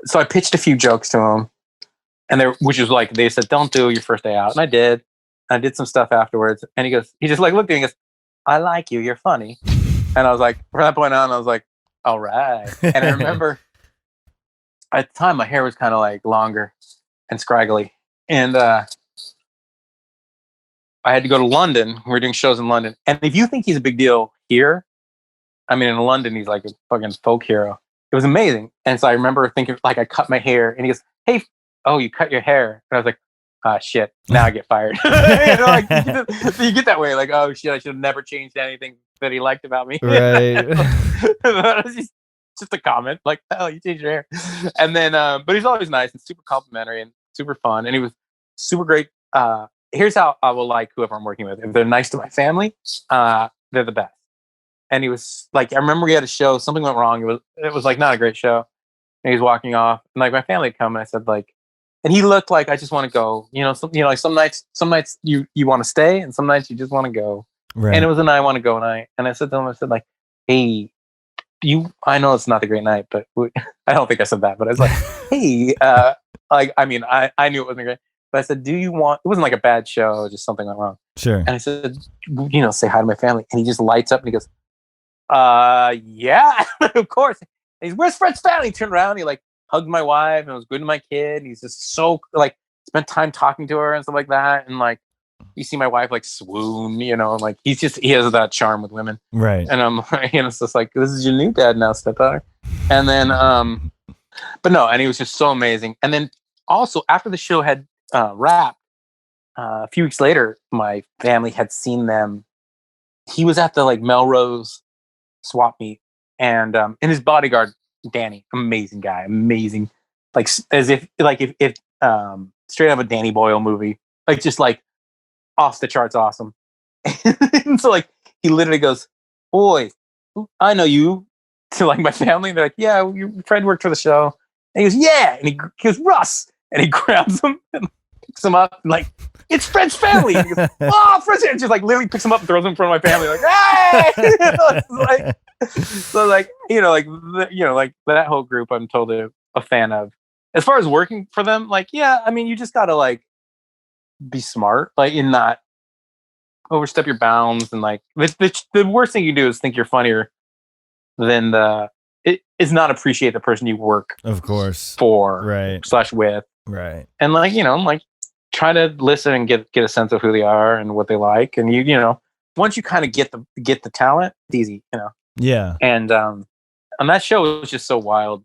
S2: So I pitched a few jokes to him, and which was like, they said, don't do your first day out. And I did. I did some stuff afterwards. And he just like looked at me and goes, I like you, you're funny. And I was like, from that point on, I was like, all right. And I remember at the time my hair was kind of like longer and scraggly. And I had to go to London. We were doing shows in London. And if you think he's a big deal here, I mean, in London, he's like a fucking folk hero. It was amazing. And so I remember thinking, like, I cut my hair. And he goes, hey, oh, you cut your hair. And I was like, shit, now I get fired. Like, you get that way. Like, oh, shit, I should have never changed anything that he liked about me.
S1: Right.
S2: But it's just a comment. Like, oh, you changed your hair. And then, but he's always nice and super complimentary and super fun. And he was super great. Here's how I will like whoever I'm working with. If they're nice to my family, they're the best. And he was like, I remember we had a show, something went wrong. It was like not a great show. And he was walking off, and like my family had come, and I said like, and he looked like, I just want to go, like some nights you want to stay, and some nights you just want to go. Right. And it was a night I want to go night. And I said to him, I said like, hey, I know it's not a great night, but I don't think I said that, but I was like, hey, like, I mean, I knew it wasn't great, but I said, do you want, it wasn't like a bad show, just something went wrong.
S1: Sure.
S2: And I said, say hi to my family. And he just lights up and he goes, yeah, of course. And he's, where's Fred's family? He turned around, he like hugged my wife and was good to my kid. And he's just so like spent time talking to her and stuff like that. And like, you see my wife like swoon, and like he has that charm with women. Right. And I'm like, it's just like, this is your new dad now, stepdaughter. And then, but no, and he was just so amazing. And then also after the show had wrapped, a few weeks later, my family had seen them. He was at the like Melrose swap meet, and his bodyguard, Danny, amazing guy, amazing. Like as if straight out of a Danny Boyle movie, like just like off the charts awesome. And so like he literally goes, boy, I know you, to like my family. They're like, yeah, Fred worked for the show. And he goes, yeah. And he goes, Russ. And he grabs him and picks him up and like, it's Fred's family. And he goes, oh, Fred's, and just like literally picks him up and throws him in front of my family. Like, hey! So like, like that whole group I'm totally a fan of. As far as working for them, like, yeah, I mean, you just gotta like be smart, like, and not overstep your bounds. And like the worst thing you do is think you're funnier than it is not appreciate the person you work,
S1: of course,
S2: for,
S1: right,
S2: / with,
S1: right.
S2: And like, like try to listen and get a sense of who they are and what they like. And once you kind of get the talent, it's easy,
S1: Yeah.
S2: And that show was just so wild.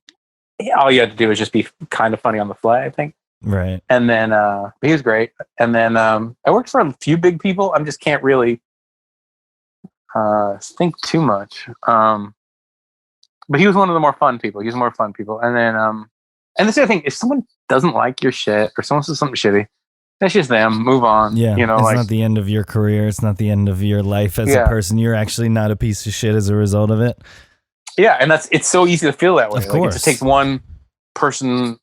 S2: All you had to do was just be kind of funny on the fly, I think.
S1: Right.
S2: And then he was great. And then I worked for a few big people. I just can't really think too much. But he was one of the more fun people. And then and this other thing, if someone doesn't like your shit or someone says something shitty, that's just them. Move on.
S1: Yeah. It's like, not the end of your career. It's not the end of your life as a person. You're actually not a piece of shit as a result of it.
S2: Yeah, and it's so easy to feel that way.
S1: Of course.
S2: Like, it just takes one person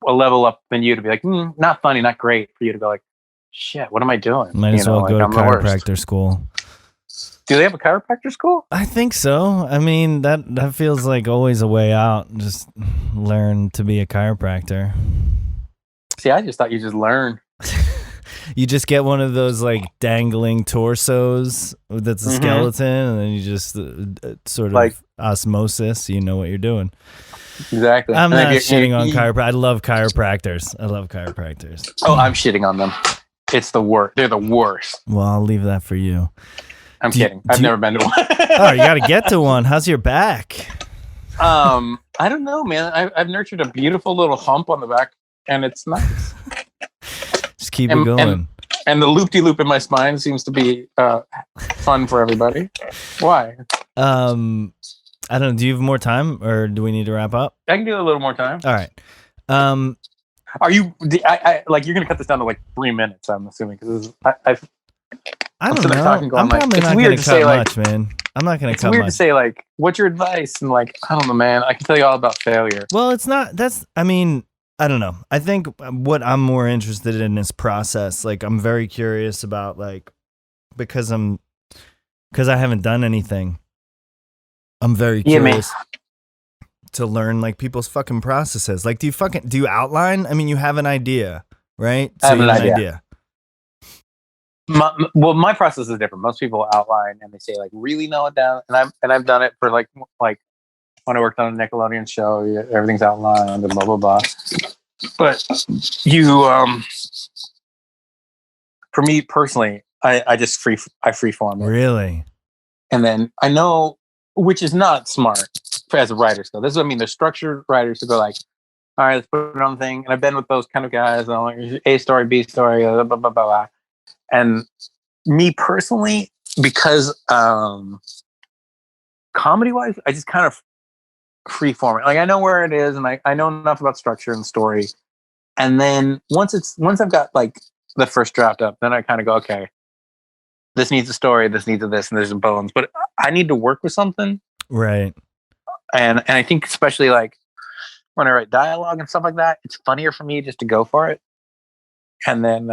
S2: a level up than you to be like, not funny, not great, for you to go like, shit, what am I doing?
S1: Might as well go to chiropractor school.
S2: Do they have a chiropractor school?
S1: I think so. I mean, that feels like always a way out. Just learn to be a chiropractor.
S2: See, I just thought you just learn.
S1: You just get one of those like dangling torsos that's a skeleton, and then you just sort of like osmosis. You know what you're doing.
S2: Exactly.
S1: I'm not shitting on chiropractors. I love chiropractors.
S2: Oh, I'm shitting on them. It's the worst. They're the worst.
S1: Well, I'll leave that for you.
S2: I'm kidding. I've never been to one.
S1: Oh, you got to get to one. How's your back?
S2: I don't know, man. I've nurtured a beautiful little hump on the back, and it's nice.
S1: Just keep it going.
S2: And the loop-de-loop in my spine seems to be fun for everybody. Why?
S1: I don't know. Do you have more time, or do we need to wrap up?
S2: I can do a little more time.
S1: All right.
S2: Are you like you're gonna cut this down to like 3 minutes? I'm assuming because
S1: I don't know. I'm probably not gonna cut much, man. I'm not gonna cut much.
S2: It's weird to say like, what's your advice? And like, I don't know, man. I can tell you all about failure.
S1: Well, it's not. I mean, I don't know. I think what I'm more interested in is process. Like, I'm very curious about like because I haven't done anything. I'm very curious to learn like people's fucking processes. Like, do you outline? I mean, you have an idea, right?
S2: So I have an idea. My process is different. Most people outline and they say like really nail it down, and I've done it for like when I worked on a Nickelodeon show, everything's outlined and blah blah blah. But for me personally, I just freeform it.
S1: Really?
S2: And then I know, which is not smart as a writer. So this is what I mean. There's structured writers who go like, all right, let's put it on the thing. And I've been with those kind of guys. And I'm like, A story, B story, blah, blah, blah, blah. And me personally, because comedy-wise, I just kind of freeform it. Like I know where it is, and I know enough about structure and story. And then once I've got like the first draft up, then I kind of go, okay, this needs a story, this needs a this, and there's some bones. But I need to work with something.
S1: Right.
S2: And I think especially like when I write dialogue and stuff like that, it's funnier for me just to go for it. And then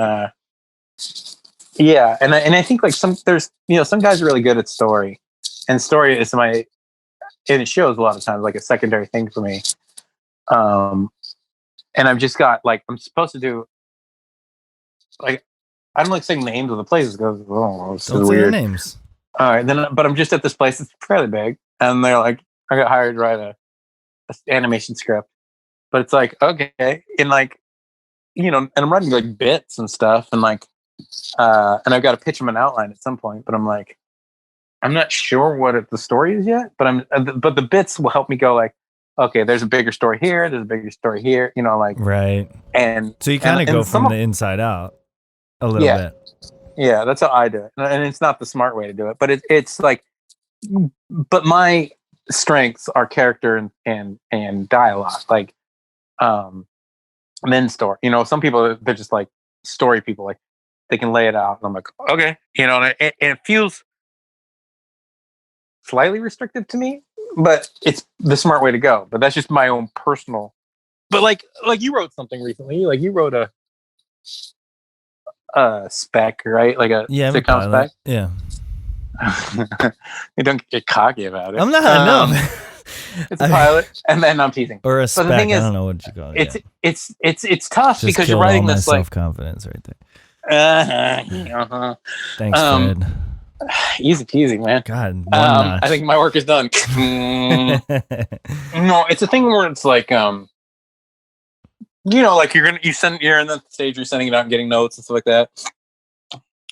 S2: yeah, and I think like some guys are really good at story. And story is and it shows a lot of times like a secondary thing for me. And I've just got like I'm supposed to do like I don't like saying names of the places because it's
S1: don't say
S2: weird.
S1: Names.
S2: All right, but I'm just at this place that's fairly big, and they're like, I got hired to write a animation script, but it's like okay, and like and I'm writing like bits and stuff, and like and I've got to pitch them an outline at some point, but I'm like, I'm not sure what the story is yet, but but the bits will help me go like, okay, there's a bigger story here, there's a bigger story here, like
S1: right,
S2: and
S1: so you kind of go from the inside out a little bit.
S2: Yeah, that's how I do it, and it's not the smart way to do it, but it's like, but my strengths are character and dialogue, like, then story. Some people they're just like story people, like they can lay it out, and I'm like, okay, and it feels slightly restrictive to me, but it's the smart way to go. But that's just my own personal. But like you wrote something recently, like you wrote a spec, right? Like a sitcom spec.
S1: Yeah.
S2: You don't get cocky about it.
S1: I'm not. No.
S2: It's a pilot, and then I'm teasing.
S1: Or a spec. I don't know what you call it.
S2: It's tough just because you're writing this like
S1: self-confidence right there. Thanks, Fred.
S2: Easy peasy, man.
S1: God,
S2: I think my work is done. No, it's a thing where it's like, like you're in the stage, you're sending it out and getting notes and stuff like that.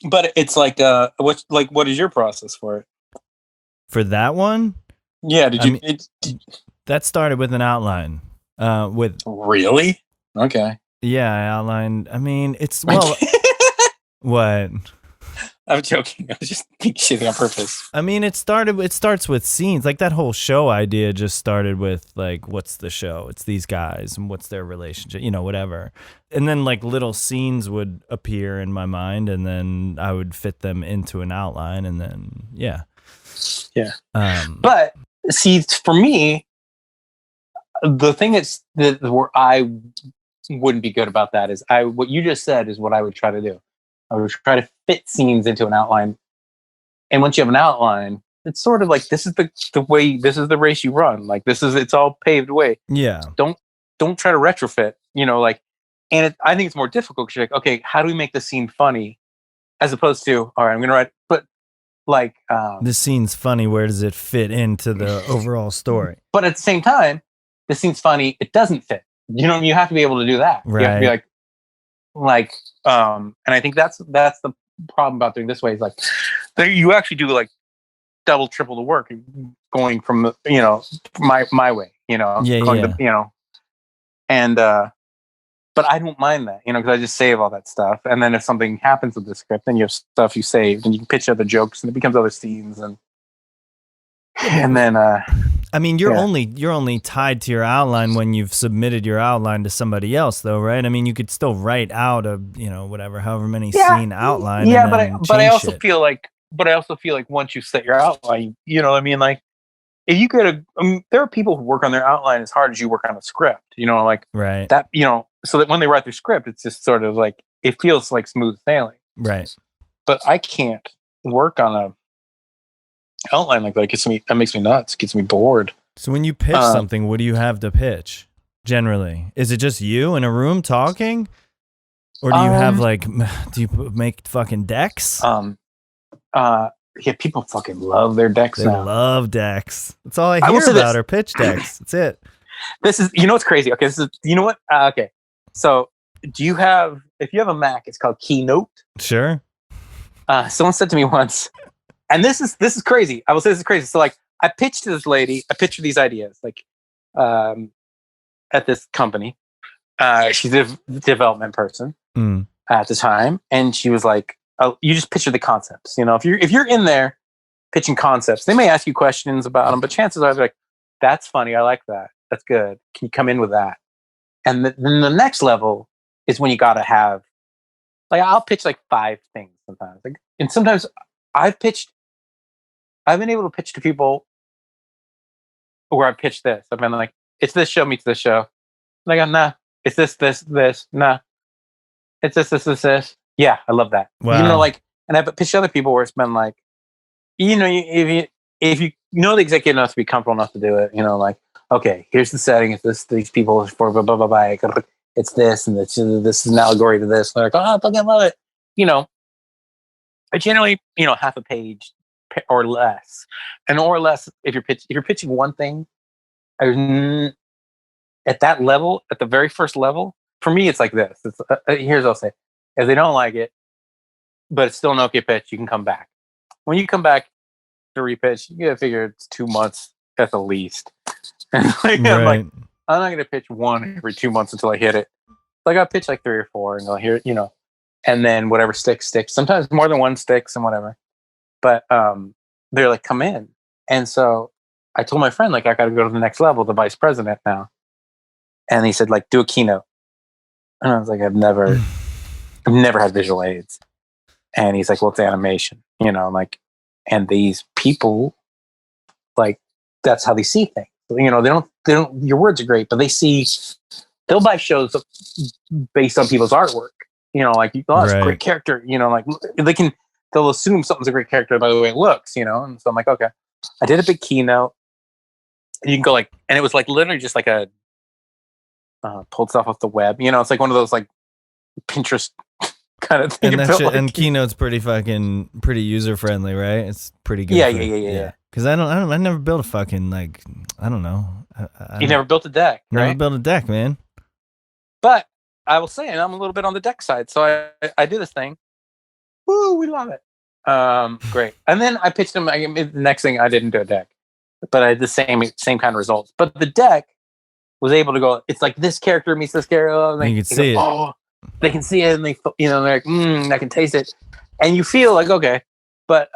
S2: But it's like, what is your process for it?
S1: For that one?
S2: Yeah.
S1: That started with an outline.
S2: Really? Okay.
S1: Yeah, I outlined. I mean, it's what?
S2: I'm joking. I was just shitting on purpose.
S1: I mean, it starts with scenes. Like that whole show idea just started with like, what's the show? It's these guys and what's their relationship, whatever. And then like little scenes would appear in my mind, and then I would fit them into an outline, and then yeah.
S2: But see, for me, the thing is that where I wouldn't be good about that is what you just said is what I would try to do. I would try to fit scenes into an outline. And once you have an outline, it's sort of like, this is the way, this is the race you run. Like it's all paved way.
S1: Yeah.
S2: Don't try to retrofit, and I think it's more difficult because you're like, okay, how do we make the scene funny? As opposed to, all right, I'm going to write, but like,
S1: this scene's funny. Where does it fit into the overall story?
S2: But at the same time, the scene's funny. It doesn't fit. You have to be able to do that.
S1: Right.
S2: You have to be like, and I think that's the problem about doing this way is like, you actually do like double, triple the work going from my way, going to and but I don't mind that, because I just save all that stuff, and then if something happens with the script, then you have stuff you saved, and you can pitch other jokes, and it becomes other scenes, and then
S1: I mean, you're only tied to your outline when you've submitted your outline to somebody else, though, right? I mean, you could still write out a however many scene outline.
S2: Yeah, but I also feel like once you set your outline, you know what I mean? Like, if you could, there are people who work on their outline as hard as you work on a script,
S1: right.
S2: That, so that when they write their script, it's just sort of like, it feels like smooth sailing.
S1: Right.
S2: But I can't work on a outline like that. That makes me nuts. It gets me bored.
S1: So when you pitch something, what do you have to pitch generally? Is it just you in a room talking? Or do you have do you make fucking decks?
S2: Yeah, people fucking love their decks
S1: they
S2: now.
S1: Love decks. That's all I hear about are pitch decks. That's it.
S2: This is, what's crazy? Okay, okay. So if you have a Mac, it's called Keynote.
S1: Sure.
S2: Someone said to me once, and this is crazy. I will say this is crazy. So like, I pitched to this lady, I pitched these ideas, like, at this company. She's a development person at the time. And she was like, oh, you just picture the concepts. If you're in there pitching concepts, they may ask you questions about them, but chances are they're like, that's funny. I like that. That's good. Can you come in with that? And then the next level is when you got to have, like, I'll pitch like 5 things sometimes. Like, and sometimes I've been able to pitch to people where I've pitched this. I've been like, it's this show meets this show. Like, nah, it's this, nah. It's this. Yeah, I love that.
S1: Wow.
S2: And I've pitched other people where it's been like, if you know the executive enough to be comfortable enough to do it, like, okay, here's the setting. It's these people for blah, blah, blah, blah. It's this, and this is an allegory to this. They're like, oh, I fucking love it. I generally, half a page or less. And or less, if you're pitching one thing, at that level, at the very first level, for me, it's like this. Here's what I'll say. If they don't like it, but it's still an okay pitch, you can come back. When you come back to repitch, you gotta figure it's 2 months at the least. And I'm like, I'm not gonna pitch one every 2 months until I hit it. Like, I pitch like 3 or 4, and I'll hear it, and then whatever sticks. Sometimes more than one sticks and whatever. But they're like, come in. And so I told my friend, like, I got to go to the next level, the vice president now. And he said, like, do a keynote. And I was like, I've never had visual aids. And he's like, well, it's animation, and these people, like, that's how they see things. They don't, your words are great, but they'll buy shows based on people's artwork, like, oh, that's a great character, like, they'll assume something's a great character by the way it looks, and so I'm like, okay. I did a big keynote. You can go like, and it was like literally just like a pulled stuff off the web. It's like one of those like Pinterest kind of thing.
S1: And Keynote's pretty user friendly, right? It's pretty good.
S2: Yeah.
S1: Because I never built a fucking, like, I don't know.
S2: You never built a deck, right?
S1: Never built a deck, man.
S2: But I will say, and I'm a little bit on the deck side, so I do this thing. Woo, we love it. Great. And then I pitched them. The next thing, I didn't do a deck, but I had the same kind of results. But the deck was able to go. It's like this character meets this character.
S1: And you can see it.
S2: Oh, they can see it, and they're like, I can taste it, and you feel like, okay. But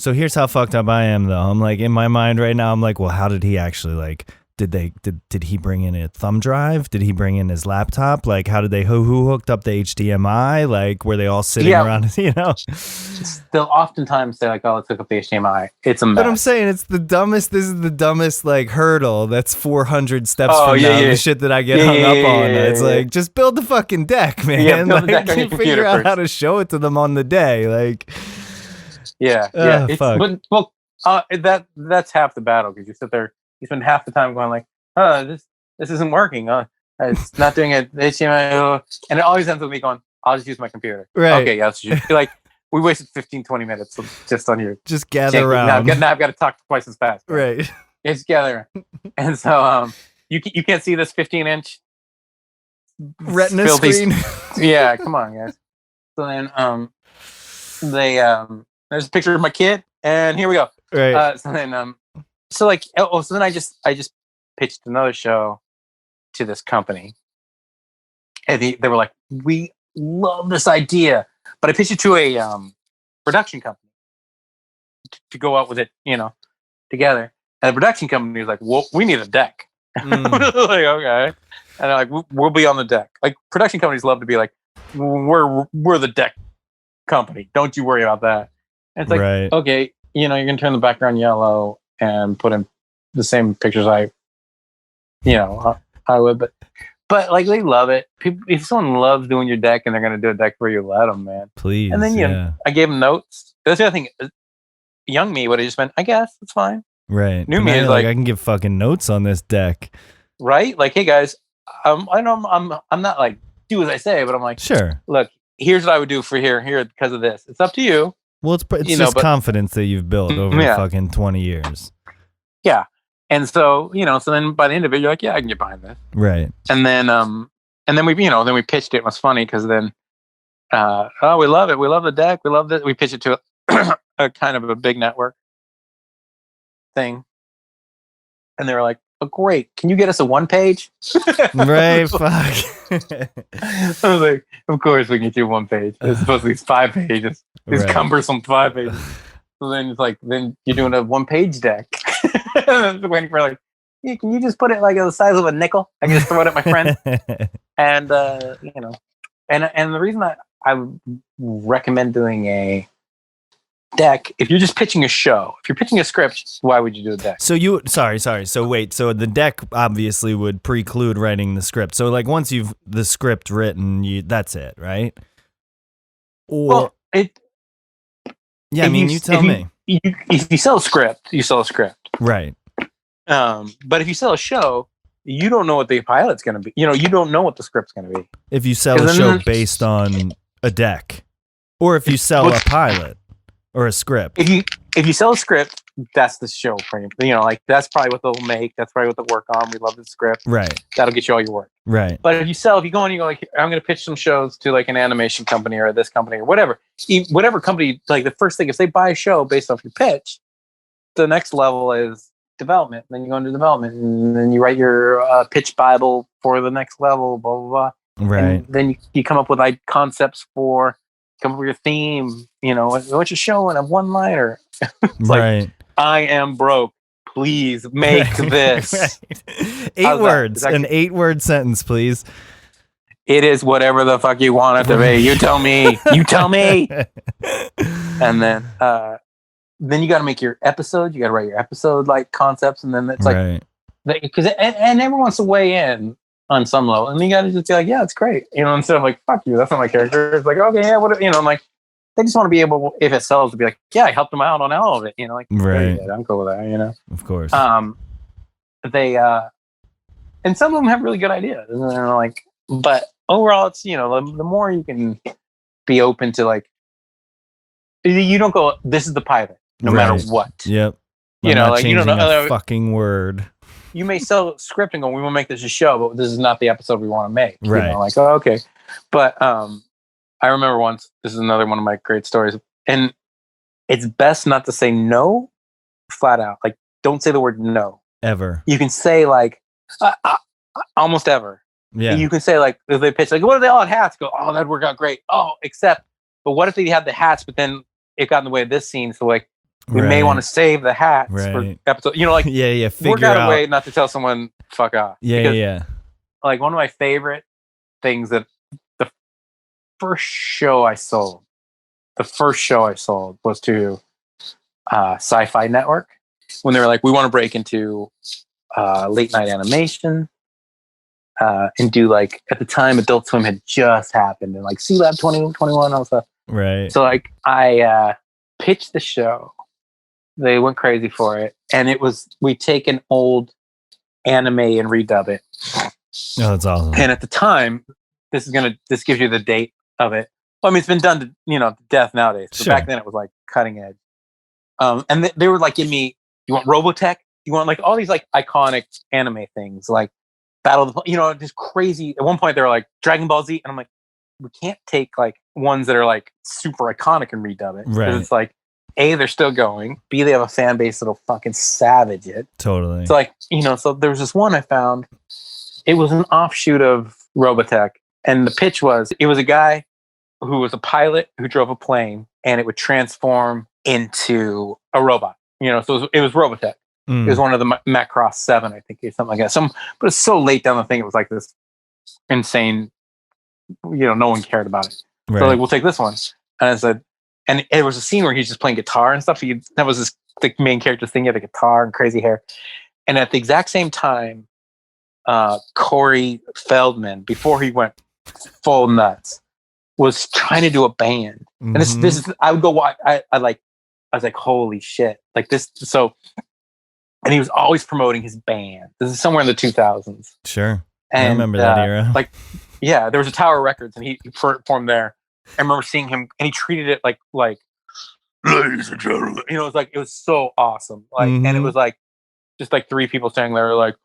S1: so here's how fucked up I am, though. I'm like, in my mind right now, I'm like, well, how did he actually, like, did he bring in a thumb drive? Did he bring in his laptop? Like, how did who hooked up the HDMI? Like, were they all sitting around,
S2: They'll oftentimes say like, oh, let's hook up the HDMI. It's a mess.
S1: But I'm saying this is the dumbest, like, hurdle that's 400 steps from now. The shit that I get hung up on. It's like, just build the fucking deck, man.
S2: Yeah, build the deck on your computer
S1: figure out
S2: first.
S1: how to show it to them on the day. Like,
S2: that's half the battle, because you sit there, you spend half the time going like, oh, this isn't working. It's not doing it. HDMI, and it always ends with me going, I'll just use my computer.
S1: Right.
S2: Okay, yeah. So like, we wasted 15-20 minutes just on your
S1: just gather around.
S2: Now I've got to talk twice as fast.
S1: Right.
S2: It's gather around. And so you can't see this 15-inch
S1: retina screen.
S2: Yeah, come on, guys. So then there's a picture of my kid, and here we go.
S1: Right.
S2: So then, so then I just pitched another show to this company, and they were like, "We love this idea," but I pitched it to a production company to go out with it, together. And the production company was like, "Well, we need a deck." Like, okay, and they're like, "We'll be on the deck." Like, production companies love to be like, "We're the deck company. Don't you worry about that." And it's like,
S1: Right.
S2: okay, you're gonna turn the background yellow and put in the same pictures I would, but like they love it. People, if someone loves doing your deck and they're gonna do a deck for you, let them, man.
S1: Please.
S2: And then I gave them notes. That's the other thing. Young me would have just been, I guess it's fine.
S1: Right.
S2: New
S1: But
S2: me
S1: now
S2: is
S1: you're
S2: like,
S1: I can give fucking notes on this deck.
S2: right? Like, hey guys, I know I'm not like do as I say, but I'm like,
S1: Sure.
S2: Look, here's what I would do for here because of this. It's up to you.
S1: Well, it's just confidence that you've built over fucking 20 years.
S2: Yeah. And so, so then by the end of it, you're like, yeah, I can get behind this.
S1: Right.
S2: And then we pitched it. It was funny because then, we love it. We love the deck. We love this. We pitched it to a kind of a big network thing. And they were like, oh, great. Can you get us a 1 page?
S1: Right. Fuck.
S2: I was like, of course we can get you 1 page. It's supposed to be 5 pages. It's cumbersome 5 pages. So then it's like, then you're doing a 1 page deck. I was waiting for like, yeah, can you just put it like the size of a nickel? I can just throw it at my friend. And, and the reason I recommend doing a deck, if you're just pitching a show, if you're pitching a script, why would you do a deck?
S1: So sorry. So wait, so the deck obviously would preclude writing the script. So like once you've the script written, that's it, right? Or yeah, I mean, you tell me.
S2: If you sell a script, you sell a script.
S1: Right.
S2: But if you sell a show, you don't know what the pilot's going to be. You don't know what the script's going to be.
S1: If you sell a show based on a deck, or if you sell a pilot or a script.
S2: If you sell a script, that's the show for you. Like that's probably what they'll make. That's probably what they'll work on. We love the script.
S1: Right.
S2: That'll get you all your work.
S1: Right.
S2: But if you go and you go like, I'm going to pitch some shows to like an animation company or this company or whatever company, like the first thing, if they buy a show based off your pitch, the next level is development. Then you go into development and then you write your pitch Bible for the next level, blah, blah, blah.
S1: Right.
S2: And then you come up with concepts come up with your theme, what's your show and a one-liner.
S1: Right.
S2: Like, I am broke. Please make this.
S1: Right. 8 words. An 8-word sentence, please.
S2: It is whatever the fuck you want it to be. You tell me. You tell me. And then you got to make your episode. You got to write your episode like concepts, and then it's like because and everyone wants to weigh in on some level, and you got to just be like, yeah, it's great, instead of like, fuck you, that's not my character. It's like, okay, yeah, what, I'm like, they just want to be able, if it sells, to be like, yeah, I helped them out on all of it, like,
S1: right.
S2: I'm cool with that,
S1: Of course.
S2: They and some of them have really good ideas, and they're like, but overall, it's the more you can be open to like, you don't go, this is the pilot, no matter what.
S1: Yep.
S2: I'm not like you don't know
S1: a fucking word.
S2: You may sell a script and go, we want to make this a show, but this is not the episode we want to make.
S1: Right.
S2: Like, oh, okay. But I remember once, this is another one of my great stories, and it's best not to say no flat out. Like, don't say the word no.
S1: Ever.
S2: You can say like, almost ever.
S1: Yeah.
S2: You can say like, if they pitch like, what if they all had hats? Go, oh, that'd work out great. Oh, but what if they had the hats, but then it got in the way of this scene? So like, we may want to save the hats for episode. Like,
S1: figure
S2: out a way not to tell someone fuck off.
S1: Yeah.
S2: Like one of my favorite things that the first show I sold was to Sci-Fi Network when they were like, we want to break into late night animation and do like, at the time Adult Swim had just happened and like C-Lab 2021 all stuff.
S1: Right.
S2: So like I pitched the show. They went crazy for it, and we take an old anime and redub it.
S1: Oh, that's awesome!
S2: And at the time, this gives you the date of it. Well, I mean, it's been done to death nowadays. So back then, it was like cutting edge. And they were like, "Give me, you want Robotech? You want like all these like iconic anime things, like Battle of the, just crazy." At one point, they were like Dragon Ball Z, and I'm like, we can't take like ones that are like super iconic and redub it.
S1: Right.
S2: It's like. they're still going. B, they have a fan base that'll fucking savage it.
S1: Totally.
S2: So like, so there was this one I found. It was an offshoot of Robotech. And the pitch was, it was a guy who was a pilot who drove a plane and it would transform into a robot. So it was Robotech. It was one of the Macross 7, I think, or something like that. But it's so late down the thing, it was like this insane, no one cared about it. Right. So like, we'll take this one. And I said, and it was a scene where he's just playing guitar and stuff. That was the main character's thing. He had a guitar and crazy hair. And at the exact same time, Corey Feldman, before he went full nuts, was trying to do a band. And this is, I would go watch. I was like, holy shit! Like this. So, and he was always promoting his band. This is somewhere in the 2000s.
S1: Sure,
S2: and,
S1: I remember that era.
S2: Like, yeah, there was a Tower Records, and he performed there. I remember seeing him, and he treated it like, ladies and gentlemen, it was so awesome. Like, and it was like, just like 3 people standing there, like,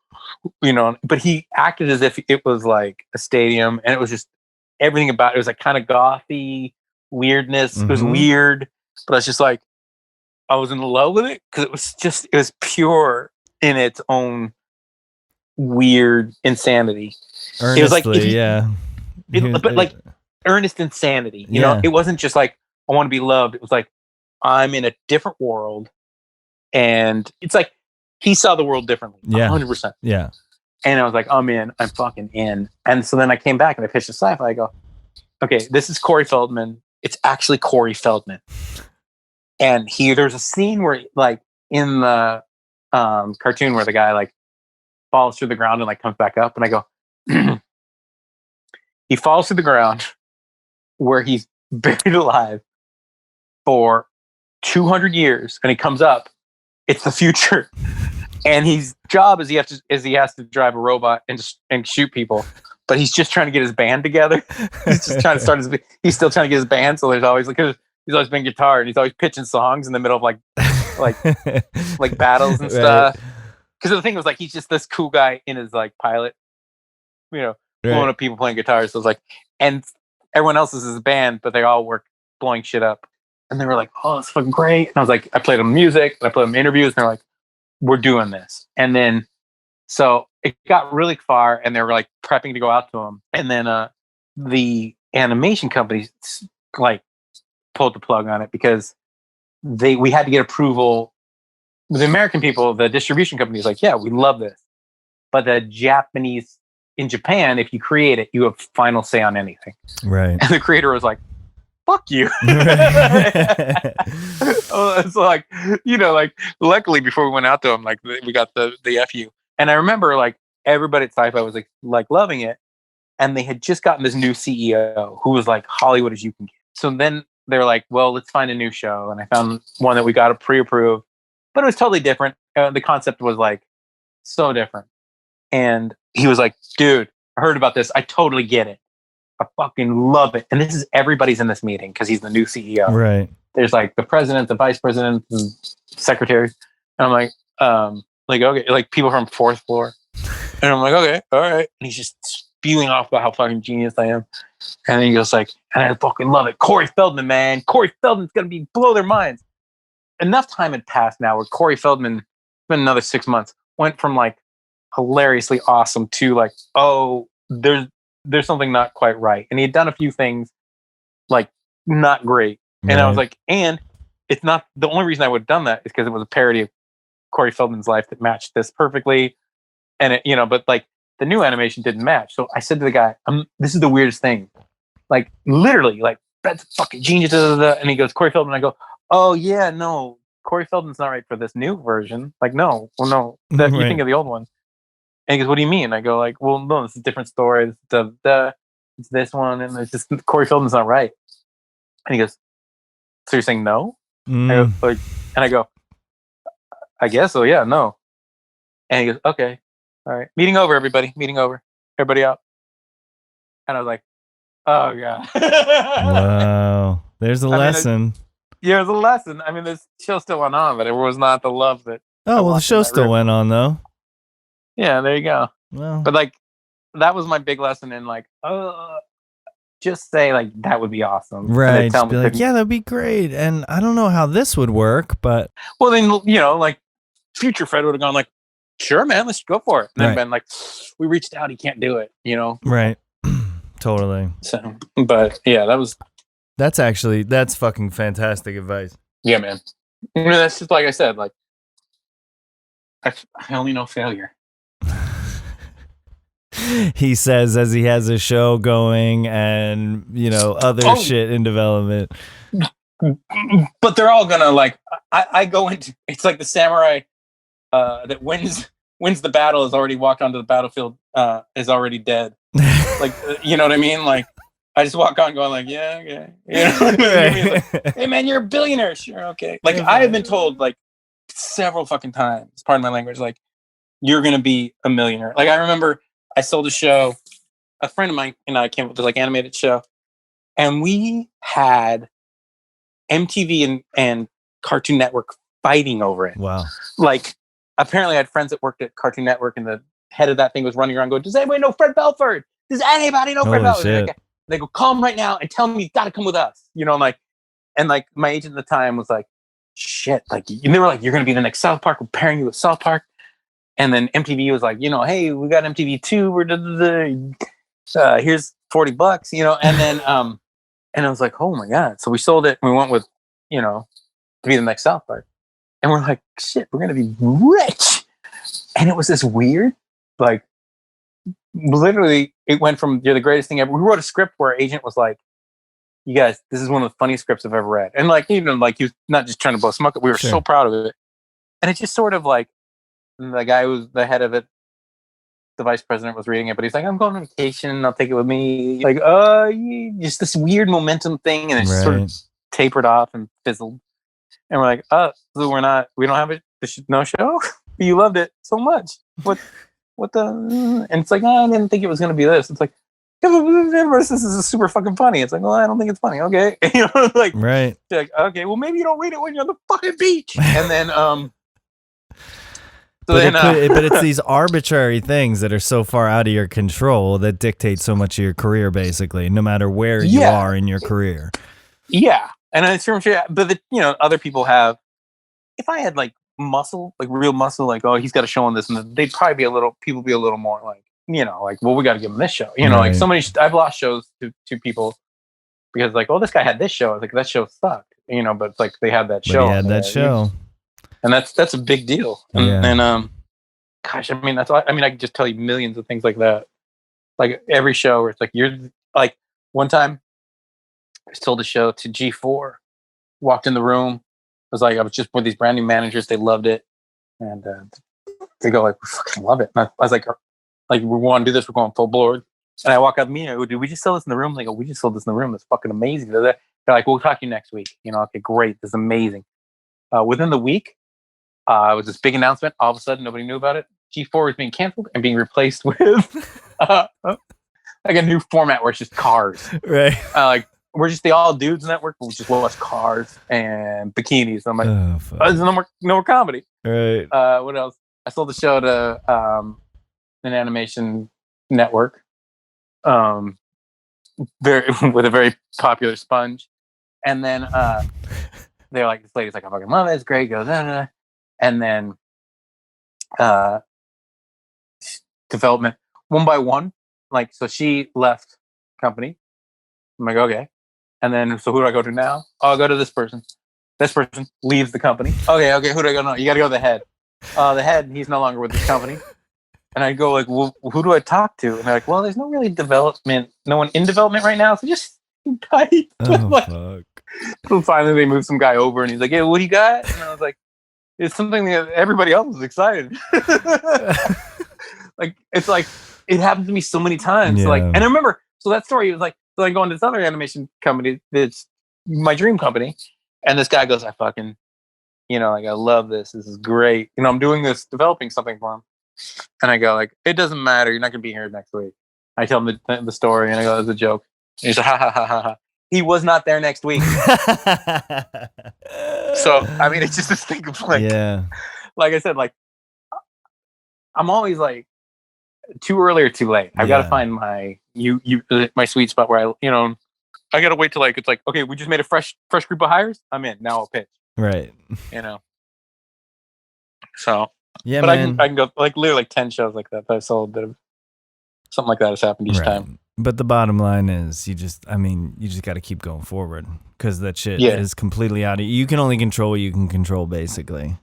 S2: but he acted as if it was like a stadium, and it was just everything about it was like kind of gothy weirdness. It was weird, but I was just like, I was in love with it because it was pure in its own weird insanity.
S1: Earnestly,
S2: it was like,
S1: but
S2: like earnest insanity. You know, it wasn't just like I want to be loved. It was like I'm in a different world, and it's like he saw the world differently. 100%.
S1: Yeah.
S2: And I was like, I'm in. I'm fucking in. And so then I came back and I pitched a sci-fi. I go, okay, this is Corey Feldman. It's actually Corey Feldman. And there's a scene where, like, in the cartoon where the guy, like, falls through the ground and, like, comes back up. And I go, he falls through the ground where he's buried alive for 200 years. And he comes up. It's the future. And his job is he has to drive a robot and shoot people, but he's just trying to get his band together. He's just trying to start he's still trying to get his band. So there's always he's always been guitar and he's always pitching songs in the middle of like battles and stuff. Because the thing was like he's just this cool guy in his like pilot, blowing up people playing guitars. So it's like, and everyone else is his band, but they all work blowing shit up. And they were like, "Oh, it's fucking great!" And I was like, I played them music, and I played them interviews, and they're like, we're doing this. And then, so it got really far and they were like prepping to go out to him. And then the animation company like pulled the plug on it because we had to get approval. The American people, the distribution company is like, yeah, we love this. But the Japanese, in Japan, if you create it, you have final say on anything.
S1: Right.
S2: And the creator was like, fuck you. It's like, luckily before we went out to them, like we got the FU. And I remember like everybody at Sci-Fi was like loving it. And they had just gotten this new CEO who was like Hollywood as you can get. So then they're like, well, let's find a new show. And I found one that we got to pre-approve, but it was totally different. The concept was like so different. And he was like, dude, I heard about this. I totally get it. I fucking love it. And this is everybody's in this meeting because he's the new CEO.
S1: Right.
S2: There's like the president, the vice president, the secretary. And I'm like, okay, like people from 4th floor. And I'm like, okay, all right. And he's just spewing off about how fucking genius I am. And then he goes like, and I fucking love it. Corey Feldman, man. Corey Feldman's going to blow their minds. Enough time had passed now where Corey Feldman, it's been another 6 months, went from like hilariously awesome to like, oh, there's something not quite right. And he had done a few things like not great. And I was like, and it's not the only reason I would have done that is because it was a parody of Corey Feldman's life that matched this perfectly. And it, but like the new animation didn't match. So I said to the guy, this is the weirdest thing. Like literally, like that's fucking genius. And he goes, Corey Feldman. I go, oh yeah, no, Corey Feldman's not right for this new version. Like, no, well, no, you think of the old one. And he goes, what do you mean? I go like, well, no, this is a different story. It's this one. And it's just Corey Feldman's not right. And he goes, so you're saying no? I go, I go, I guess so. Yeah, no. And he goes, okay. All right. Meeting over, everybody. Meeting over. Everybody out. And I was like, oh, God.
S1: Wow. There's a lesson.
S2: There's a lesson. I mean, this show still went on, but it was not the love that.
S1: Oh, well, the show still went on, though.
S2: Yeah, there you go.
S1: Well,
S2: but like, that was my big lesson in like, just say like that would be awesome, and
S1: Right.
S2: they'd tell
S1: Just be
S2: me,
S1: like, yeah, that'd be great. And I don't know how this would work, but
S2: well, then like future Fred would have gone like, sure, man, let's go for it, and then
S1: Right.
S2: been like, we reached out, he can't do it,
S1: right. Totally.
S2: So, but yeah,
S1: That's fucking fantastic advice.
S2: yeah, man. That's just like I said, like I only know failure.
S1: He says as he has a show going and other shit in development.
S2: But they're all gonna like. I go into, it's like the samurai that wins the battle has already walked onto the battlefield, is already dead. Like, you know what I mean? Like, I just walk on going like, yeah, okay. Like, hey man, you're a billionaire. Sure, okay. Like, I have been told like several fucking times, pardon my language, like, you're gonna be a millionaire. Like, I remember I sold a show, a friend of mine and I came up with this like animated show, and we had MTV and Cartoon Network fighting over it.
S1: Wow.
S2: Like, apparently I had friends that worked at Cartoon Network, and the head of that thing was running around going, does anybody know Fred Belford? Does anybody know Fred Belford? They go, call him right now and tell him he's got to come with us. And my agent at the time was like, shit. Like, and they were like, you're going to be the next South Park. We're pairing you with South Park. And then MTV was like, hey, we got MTV2. We're here's $40, and then, and I was like, oh my God. So we sold it and we went with, to be the next South Park. And we're like, shit, we're going to be rich. And it was this weird, like, literally, it went from, you're the greatest thing ever. We wrote a script where our agent was like, you guys, this is one of the funniest scripts I've ever read. And like, like, he was not just trying to blow smoke. We were so proud of it. And it just sort of like, the guy who was the head of it, the vice president, was reading it, but he's like, I'm going on vacation. I'll take it with me. Like, just this weird momentum thing. And it just sort of tapered off and fizzled. And we're like, so we don't have no show? You loved it so much. What the? And it's like, I didn't think it was going to be this. It's like, this is super fucking funny. It's like, well, I don't think it's funny. Okay. Like,
S1: right.
S2: Like, okay, well, maybe you don't read it when you're on the fucking beach. And then,
S1: but it's these arbitrary things that are so far out of your control that dictate so much of your career, basically, no matter where you are in your career.
S2: Yeah. And I'm sure, but other people have, if I had like muscle, like real muscle, like, oh, he's got a show on this, and they'd probably be a little more like, like, well, we got to give him this show. Like I've lost shows to people because like, oh, this guy had this show. I was like, that show sucked, but it's like they had that show.
S1: He had that show.
S2: And that's a big deal. And gosh, I mean, I can just tell you millions of things like that. Like every show where it's like, you're like, one time I sold a show to G4, walked in the room. I was just with these brand new managers. They loved it. And they go like, we fucking love it. And I was like, we want to do this. We're going full board. And I walk up to me and I go, did we just sell this in the room? They go, we just sold this in the room. That's fucking amazing. They're like, we'll talk to you next week. Okay, great. This is amazing. Within the week, it was this big announcement. All of a sudden, nobody knew about it. G4 is being canceled and being replaced with like a new format where it's just cars.
S1: Right.
S2: Like, we're just the all dudes network, but we just watch cars and bikinis. I'm like, there's no more comedy.
S1: Right.
S2: What else? I sold the show to an animation network, with a very popular sponge, and then they're like, this lady's like, I fucking love it. It's great. Goes, and then development one by one. Like, so she left company. I'm like, okay. And then, so who do I go to now? Oh, I'll go to this person. This person leaves the company. Okay, who do I go to now? You got to go to the head. The head, he's no longer with this company. And I go like, well, who do I talk to? And they're like, well, there's no really development, no one in development right now. So just tight.
S1: Fuck.
S2: So finally they moved some guy over and he's like, hey, what do you got? And I was like, it's something that everybody else is excited. Like, it's like, it happened to me so many times. Yeah. Like, and I remember, so that story was like, so I go into this other animation company that's my dream company. And this guy goes, I fucking, like, I love this. This is great. I'm doing this, developing something for him. And I go like, it doesn't matter. You're not going to be here next week. I tell him the story and I go, it's a joke. And he's like, ha, ha, ha, ha, ha. He was not there next week. So, I mean, it's just this thing of like, like I said, like, I'm always like, too early or too late. I've got to
S1: Yeah.
S2: find my my sweet spot where I got to wait till like it's like, okay, we just made a fresh group of hires. I'm in. Now I'll pitch.
S1: Right.
S2: You know. So,
S1: Yeah,
S2: but
S1: man.
S2: I can go like literally like 10 shows like that. I sold that have, something like that has happened each time.
S1: But the bottom line is you just got to keep going forward because that shit is completely out of you. can only control what you can control, basically.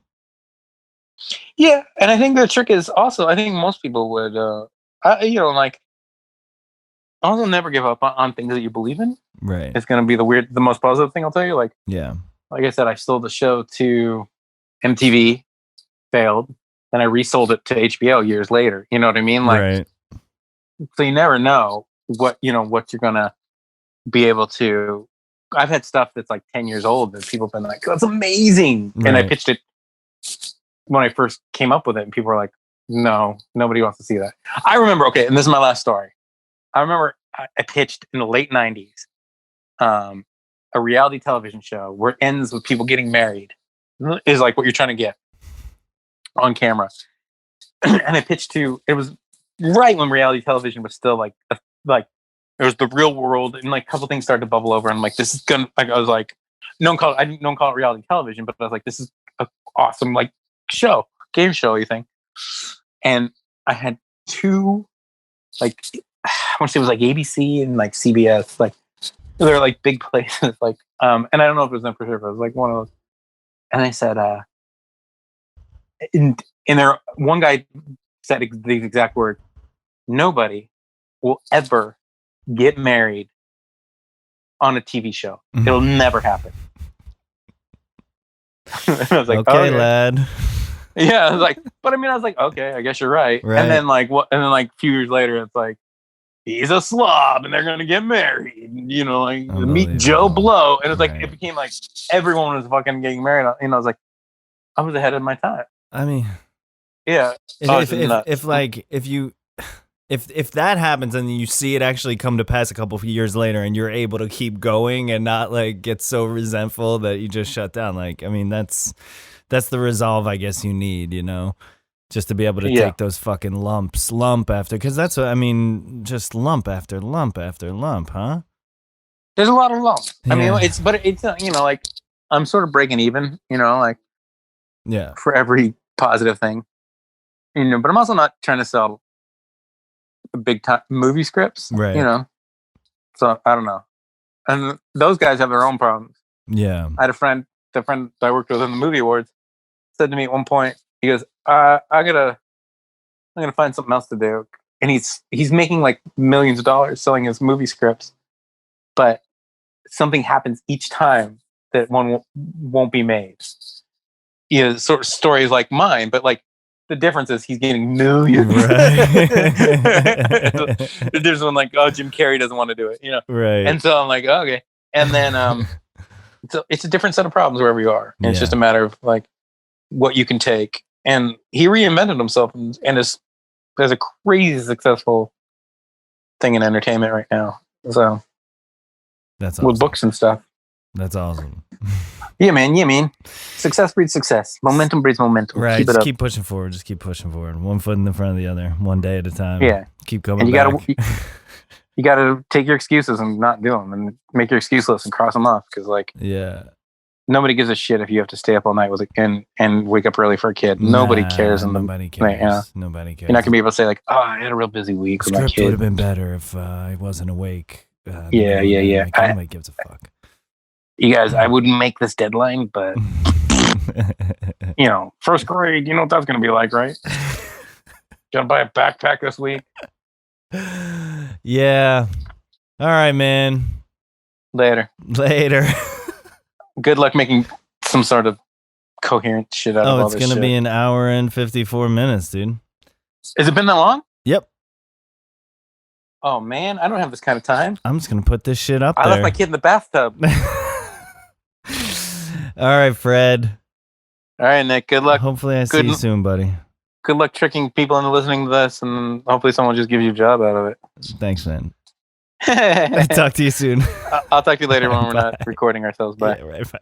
S2: Yeah, and I think the trick is also, I think most people would, like, also never give up on things that you believe in.
S1: Right.
S2: It's going to be the most positive thing I'll tell you. Like,
S1: yeah.
S2: Like I said, I sold the show to MTV, failed, then I resold it to HBO years later. You know what I mean? Like,
S1: right.
S2: So you never know what you're going to be able to. I've had stuff that's like 10 years old that people have been like, that's amazing. Right. And I pitched it when I first came up with it, and people were like, no, nobody wants to see that. I remember, okay, and this is my last story. I remember I pitched in the late 90s a reality television show where it ends with people getting married. Is like what you're trying to get on camera. And I pitched it was right when reality television was still like it was the real world, and like a couple things started to bubble over, and I'm like, this is gonna, like, I was like, I didn't call it reality television, but I was like, this is an awesome like game show, you think. And I had two, like, I want to say it was like ABC and like CBS, like they're like big places, like and I don't know if it was them for sure, but it was like one of those. And they said in there, one guy said the exact word, nobody will ever get married on a TV show. It'll never happen. And I was like,
S1: okay, lad.
S2: Yeah, I was like, but I mean, I was like, okay, I guess you're right. And then like a few years later, it's like, he's a slob and they're gonna get married. You know, like meet Joe Blow. And it's like it became like everyone was fucking getting married. You know, I was like, I was ahead of my time.
S1: I mean,
S2: yeah.
S1: If that happens and you see it actually come to pass a couple of years later, and you're able to keep going and not like get so resentful that you just shut down, like, I mean, that's the resolve I guess you need, you know, just to be able to take those fucking lump after, because that's what I mean, just lump after lump after lump, huh?
S2: There's a lot of lumps. Yeah. I mean, it's you know, like, I'm sort of breaking even, you know, like, for every positive thing, you know, but I'm also not trying to sell big time movie scripts, right? You know, so I don't know. And those guys have their own problems. Yeah, I had the friend I worked with in the movie awards said to me at one point, he goes, I'm gonna find something else to do. And he's making like millions of dollars selling his movie scripts, but something happens each time that one won't be made. You know, sort of stories like mine, but like the difference is he's getting millions. Right. There's one like, oh, Jim Carrey doesn't want to do it, you know. Right. And so I'm like, oh, okay. And then so it's a different set of problems wherever you are. And it's just a matter of like what you can take. And he reinvented himself and has a crazy successful thing in entertainment right now. So that's awesome. With books and stuff.
S1: That's awesome.
S2: Yeah, man. Success breeds success. Momentum breeds momentum.
S1: Right. Keep pushing forward. Just keep pushing forward. One foot in the front of the other. One day at a time.
S2: Yeah.
S1: Keep coming back.
S2: You got to take your excuses and not do them, and make your excuse list and cross them off. Because like, nobody gives a shit if you have to stay up all night with and wake up early for a kid. Nobody cares.
S1: Nobody cares. Nobody cares.
S2: You're not gonna be able to say like, oh, I had a real busy week with my kid.
S1: Script would have been better if I wasn't awake.
S2: Yeah.
S1: Nobody gives a fuck.
S2: You guys, I wouldn't make this deadline, but you know, first grade, you know what that's going to be like, right? Gonna buy a backpack this week.
S1: Yeah. All right, man.
S2: Later. Good luck making some sort of coherent shit out of all this shit.
S1: Oh, it's going to be an hour and 54 minutes, dude.
S2: Has it been that long?
S1: Yep.
S2: Oh, man, I don't have this kind of time.
S1: I'm just going to put this shit up there.
S2: I left my kid in the bathtub.
S1: All right, Fred.
S2: All right, Nick. Good luck.
S1: Hopefully I see you soon, buddy.
S2: Good luck tricking people into listening to this, and hopefully someone just gives you a job out of it.
S1: Thanks, man. Talk to you soon.
S2: I'll talk to you later when we're not recording ourselves. Bye.
S1: Yeah, right, bye.